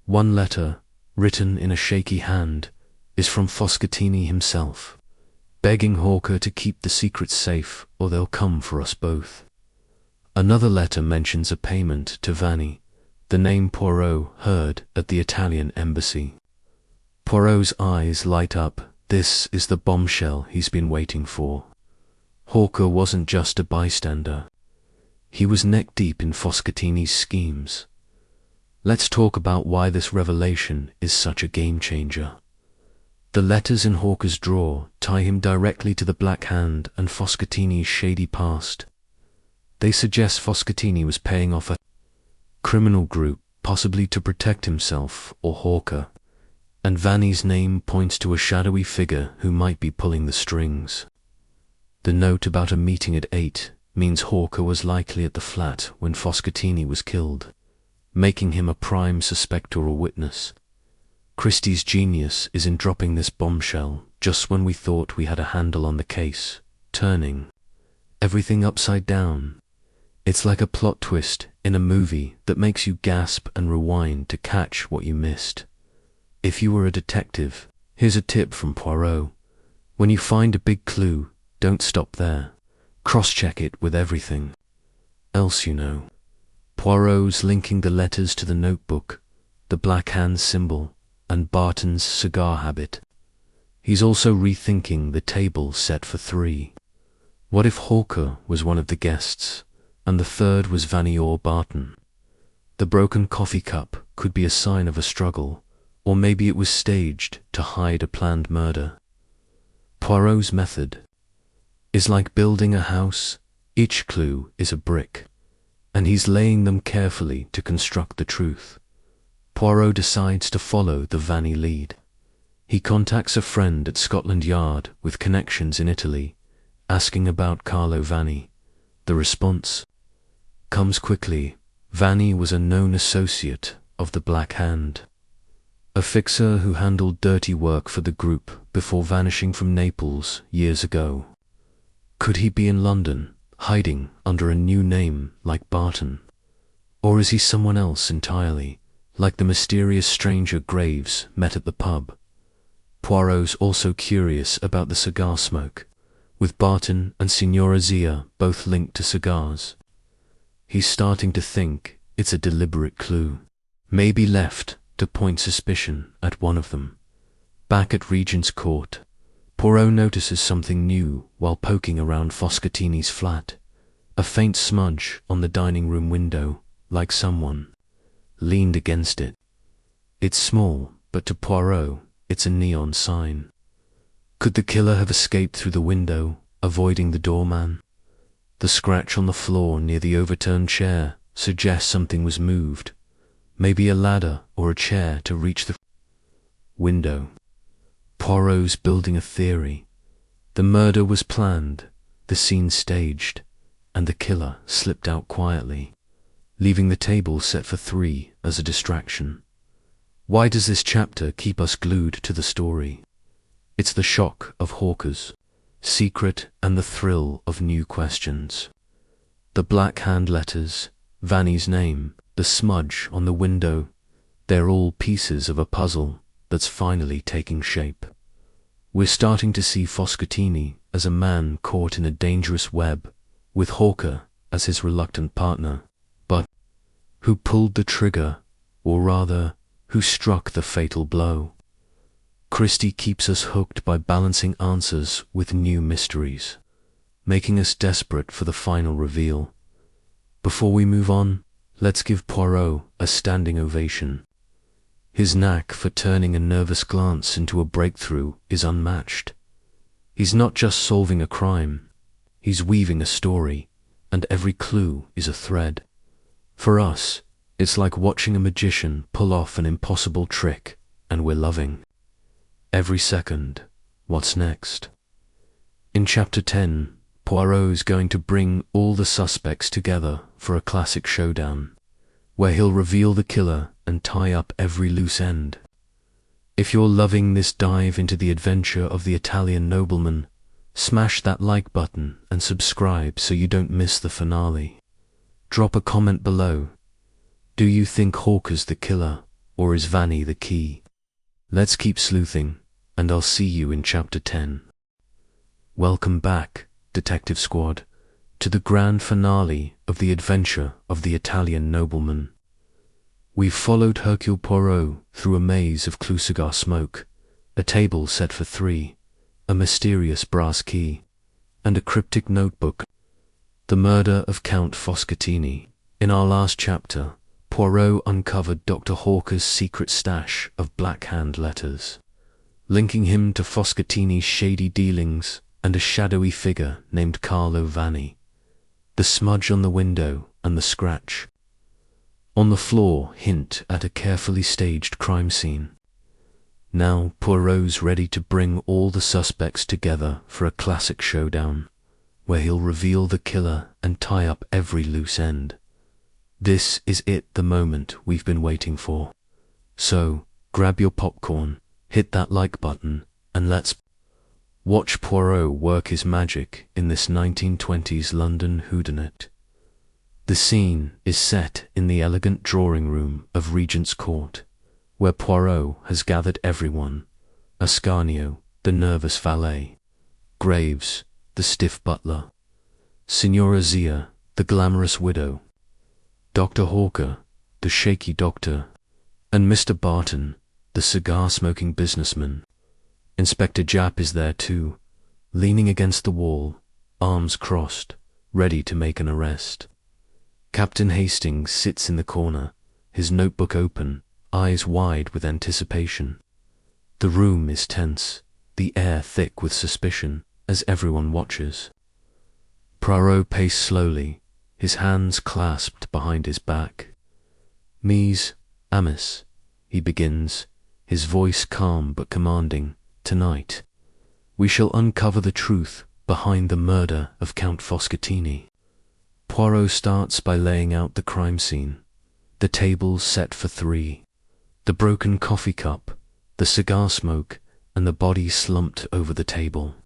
Speaker 1: One letter, written in a shaky hand, is from Foscatini himself, begging Hercule to keep the secret safe or they'll come for us both. Another letter mentions a payment to Vanni, the name Poirot heard at the Italian embassy. Poirot's eyes light up. This is the bombshell he's been waiting for. Hercule wasn't just a bystander. He was neck-deep in Foscatini's schemes. Let's talk about why this revelation is such a game-changer. The letters in Hercule's drawer tie him directly to the Black Hand and Foscatini's shady past. They suggest Foscatini was paying off a criminal group, possibly to protect himself or Hercule, and Vanni's name points to a shadowy figure who might be pulling the strings. The note about a meeting at 8 means Hercule was likely at the flat when Foscatini was killed, making him a prime suspect or a witness. Christie's genius is in dropping this bombshell just when we thought we had a handle on the case, turning everything upside down. It's like a plot twist in a movie that makes you gasp and rewind to catch what you missed. If you were a detective, here's a tip from Poirot. When you find a big clue, don't stop there. Cross-check it with everything else you know. Poirot's linking the letters to the notebook, the Black Hand symbol, and Barton's cigar habit. He's also rethinking the table set for 3. What if Hercule was one of the guests, and the third was Vanni or Barton? The broken coffee cup could be a sign of a struggle, or maybe it was staged to hide a planned murder. Poirot's method is like building a house. Each clue is a brick, and he's laying them carefully to construct the truth. Poirot decides to follow the Vanni lead. He contacts a friend at Scotland Yard with connections in Italy, asking about Carlo Vanni. The response comes quickly. Vanni was a known associate of the Black Hand, a fixer who handled dirty work for the group before vanishing from Naples years ago. Could he be in London, hiding under a new name like Barton? Or is he someone else entirely, like the mysterious stranger Graves met at the pub? Poirot's also curious about the cigar smoke, with Barton and Signora Zia both linked to cigars. He's starting to think it's a deliberate clue, maybe left to point suspicion at one of them. Back at Regent's Court, Poirot notices something new while poking around Foscatini's flat. A faint smudge on the dining room window, like someone leaned against it. It's small, but to Poirot, it's a neon sign. Could the killer have escaped through the window, avoiding the doorman? The scratch on the floor near the overturned chair suggests something was moved, maybe a ladder or a chair to reach the window. Poirot's building a theory. The murder was planned, the scene staged, and the killer slipped out quietly, leaving the table set for 3 as a distraction. Why does this chapter keep us glued to the story? It's the shock of Hawker's secret and the thrill of new questions. The black hand letters, Vanny's name, the smudge on the window, they're all pieces of a puzzle that's finally taking shape. We're starting to see Foscatini as a man caught in a dangerous web, with Hawker as his reluctant partner. But who pulled the trigger, or rather, who struck the fatal blow? Christie keeps us hooked by balancing answers with new mysteries, making us desperate for the final reveal. Before we move on, let's give Poirot a standing ovation. His knack for turning a nervous glance into a breakthrough is unmatched. He's not just solving a crime, he's weaving a story, and every clue is a thread. For us, it's like watching a magician pull off an impossible trick, and we're loving every second. What's next? In Chapter 10, Poirot is going to bring all the suspects together for a classic showdown, where he'll reveal the killer and tie up every loose end. If you're loving this dive into the adventure of the Italian nobleman, smash that like button and subscribe so you don't miss the finale. Drop a comment below. Do you think Hawker's the killer, or is Vanny the key? Let's keep sleuthing, and I'll see you in Chapter 10. Welcome back, Detective Squad, to the grand finale of the adventure of the Italian nobleman. We've followed Hercule Poirot through a maze of clue cigar smoke, a table set for 3, a mysterious brass key, and a cryptic notebook. The murder of Count Foscatini. In our last chapter, Poirot uncovered Dr. Hawker's secret stash of black hand letters, linking him to Foscatini's shady dealings and a shadowy figure named Carlo Vanni. The smudge on the window and the scratch on the floor hint at a carefully staged crime scene. Now Poirot's ready to bring all the suspects together for a classic showdown, where he'll reveal the killer and tie up every loose end. This is it, the moment we've been waiting for. So, grab your popcorn, hit that like button, and let's watch Poirot work his magic in this 1920s London whodunit. The scene is set in the elegant drawing room of Regent's Court, where Poirot has gathered everyone: Ascanio, the nervous valet; Graves, the stiff butler; Signora Zia, the glamorous widow; Dr. Hawker, the shaky doctor; and Mr. Barton, the cigar-smoking businessman. Inspector Japp is there too, leaning against the wall, arms crossed, ready to make an arrest. Captain Hastings sits in the corner, his notebook open, eyes wide with anticipation. The room is tense, the air thick with suspicion, as everyone watches. Poirot paced slowly, his hands clasped behind his back. "Mise, Amis," he begins, his voice calm but commanding. "Tonight, we shall uncover the truth behind the murder of Count Foscatini." Poirot starts by laying out the crime scene. The table set for 3, the broken coffee cup, the cigar smoke, and the body slumped over the table.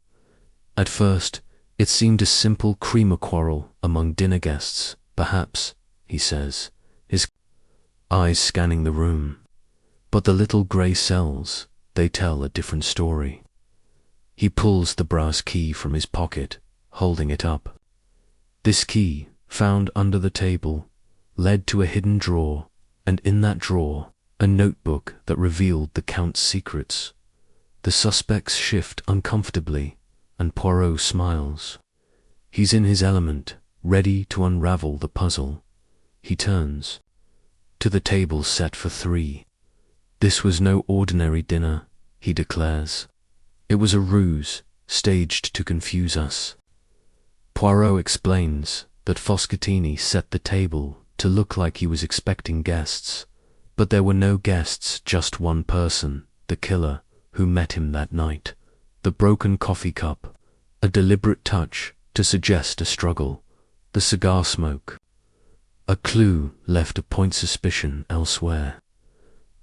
Speaker 1: At first, it seemed a simple creamer quarrel among dinner guests, perhaps, he says, his eyes scanning the room. But the little grey cells, they tell a different story. He pulls the brass key from his pocket, holding it up. This key, found under the table, led to a hidden drawer, and in that drawer, a notebook that revealed the Count's secrets. The suspects shift uncomfortably, and Poirot smiles. He's in his element, ready to unravel the puzzle. He turns to the table set for 3. This was no ordinary dinner, he declares. It was a ruse, staged to confuse us. Poirot explains that Foscatini set the table to look like he was expecting guests, but there were no guests, just one person, the killer, who met him that night. The broken coffee cup, a deliberate touch to suggest a struggle; the cigar smoke, a clue left to point suspicion elsewhere.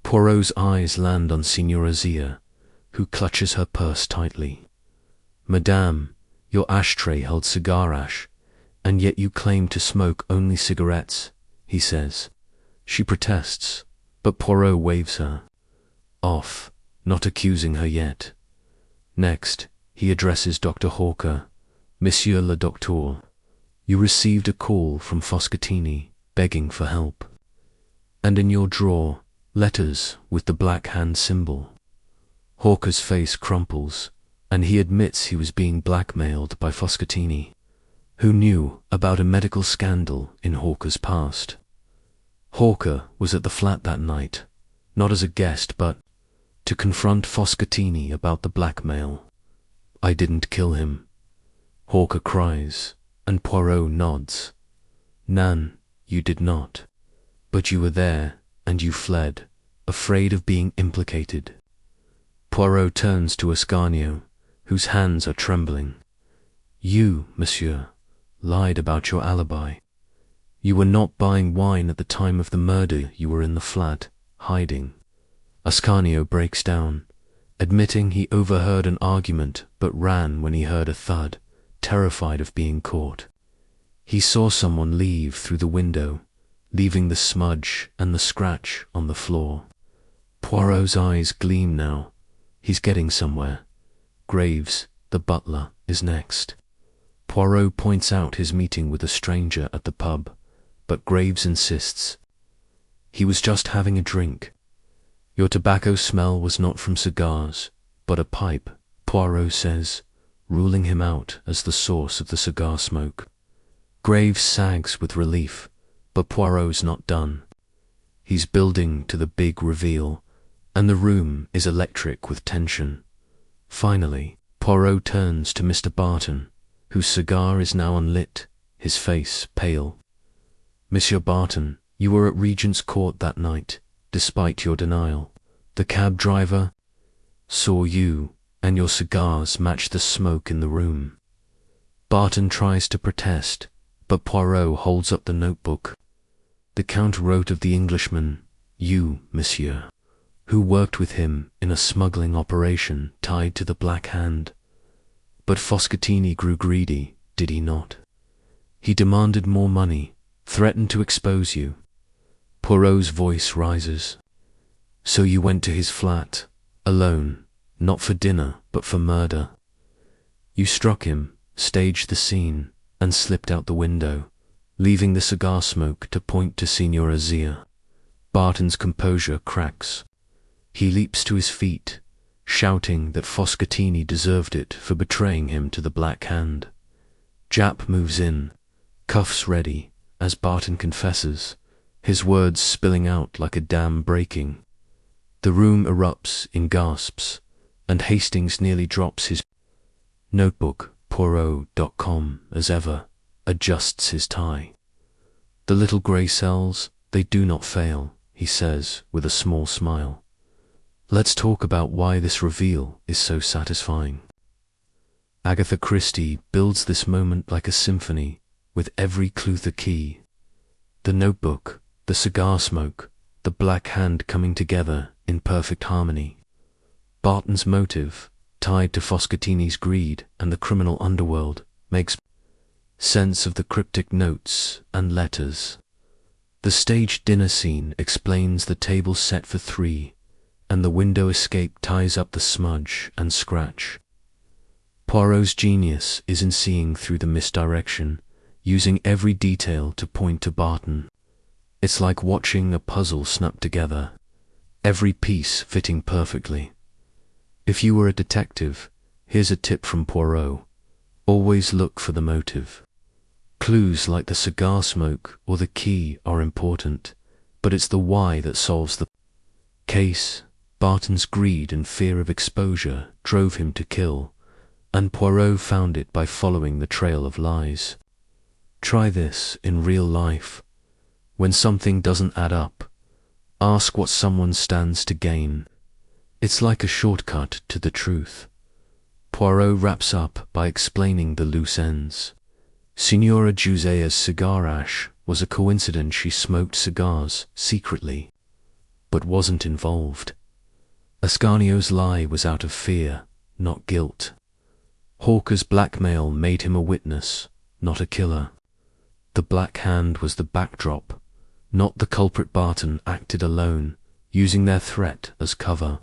Speaker 1: Poirot's eyes land on Signora Zia, who clutches her purse tightly. "Madame, your ashtray held cigar ash, and yet you claim to smoke only cigarettes," he says. She protests, but Poirot waves her off, not accusing her yet. Next, he addresses Dr. Hawker. "Monsieur le Docteur, you received a call from Foscatini begging for help. And in your drawer, letters with the black hand symbol." Hawker's face crumples, and he admits he was being blackmailed by Foscatini, who knew about a medical scandal in Hawker's past. Hawker was at the flat that night, not as a guest but to confront Foscatini about the blackmail. "I didn't kill him," Hawker cries, and Poirot nods. "Nan, you did not. But you were there, and you fled, afraid of being implicated." Poirot turns to Ascanio, whose hands are trembling. "You, monsieur, lied about your alibi. You were not buying wine at the time of the murder. You were in the flat, hiding." Ascanio breaks down, admitting he overheard an argument but ran when he heard a thud, terrified of being caught. He saw someone leave through the window, leaving the smudge and the scratch on the floor. Poirot's eyes gleam now. He's getting somewhere. Graves, the butler, is next. Poirot points out his meeting with a stranger at the pub, but Graves insists. "He was just having a drink. Your tobacco smell was not from cigars, but a pipe," Poirot says, ruling him out as the source of the cigar smoke. Graves sags with relief, but Poirot's not done. He's building to the big reveal, and the room is electric with tension. Finally, Poirot turns to Mr. Barton, whose cigar is now unlit, his face pale. "Monsieur Barton, you were at Regent's Court that night, despite your denial. The cab driver saw you, and your cigars match the smoke in the room." Barton tries to protest, but Poirot holds up the notebook. "The Count wrote of the Englishman, you, monsieur, who worked with him in a smuggling operation tied to the Black Hand. But Foscatini grew greedy, did he not? He demanded more money, threatened to expose you." Poirot's voice rises. "So you went to his flat, alone, not for dinner, but for murder. You struck him, staged the scene, and slipped out the window, leaving the cigar smoke to point to Signora Zia." Barton's composure cracks. He leaps to his feet, shouting that Foscatini deserved it for betraying him to the Black Hand. Jap moves in, cuffs ready, as Barton confesses, his words spilling out like a dam breaking. The room erupts in gasps, and Hastings nearly drops his notebook. Poirot.com, as ever, adjusts his tie. "The little grey cells, they do not fail," he says with a small smile. "Let's talk about why this reveal is so satisfying." Agatha Christie builds this moment like a symphony, with every clue the key. The notebook, the cigar smoke, the Black Hand coming together in perfect harmony. Barton's motive, tied to Foscatini's greed and the criminal underworld, makes sense of the cryptic notes and letters. The staged dinner scene explains the table set for three, and the window escape ties up the smudge and scratch. Poirot's genius is in seeing through the misdirection, using every detail to point to Barton. It's like watching a puzzle snap together, every piece fitting perfectly. If you were a detective, here's a tip from Poirot. Always look for the motive. Clues like the cigar smoke or the key are important, but it's the why that solves the case. Barton's greed and fear of exposure drove him to kill, and Poirot found it by following the trail of lies. Try this in real life. When something doesn't add up, ask what someone stands to gain. It's like a shortcut to the truth. Poirot wraps up by explaining the loose ends. Signora Zia's cigar ash was a coincidence. She smoked cigars secretly. but wasn't involved. Ascanio's lie was out of fear, not guilt. Hawker's blackmail made him a witness, not a killer. The Black Hand was the backdrop, not the culprit. Barton acted alone, using their threat as cover.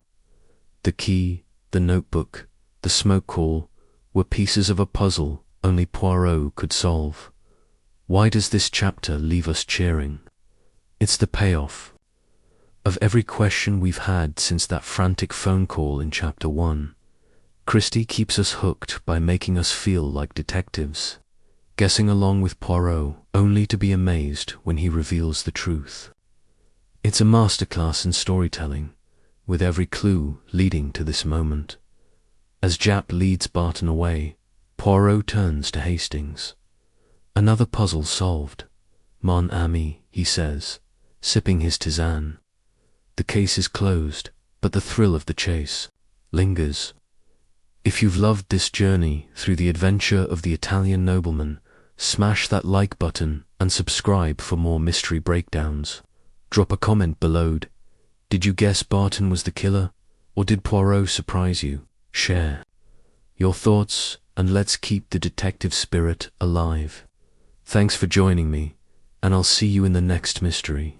Speaker 1: The key, the notebook, the smoke call were pieces of a puzzle only Poirot could solve. Why does this chapter leave us cheering? It's the payoff. Of every question we've had since that frantic phone call in Chapter 1, Christie keeps us hooked by making us feel like detectives, guessing along with Poirot only to be amazed when he reveals the truth. It's a masterclass in storytelling, with every clue leading to this moment. As Japp leads Barton away, Poirot turns to Hastings. "Another puzzle solved, mon ami," he says, sipping his tisane. The case is closed, but the thrill of the chase lingers. If you've loved this journey through the adventure of the Italian Nobleman, smash that like button and subscribe for more mystery breakdowns. Drop a comment below. Did you guess Barton was the killer, or did Poirot surprise you? Share your thoughts, and let's keep the detective spirit alive. Thanks for joining me, and I'll see you in the next mystery.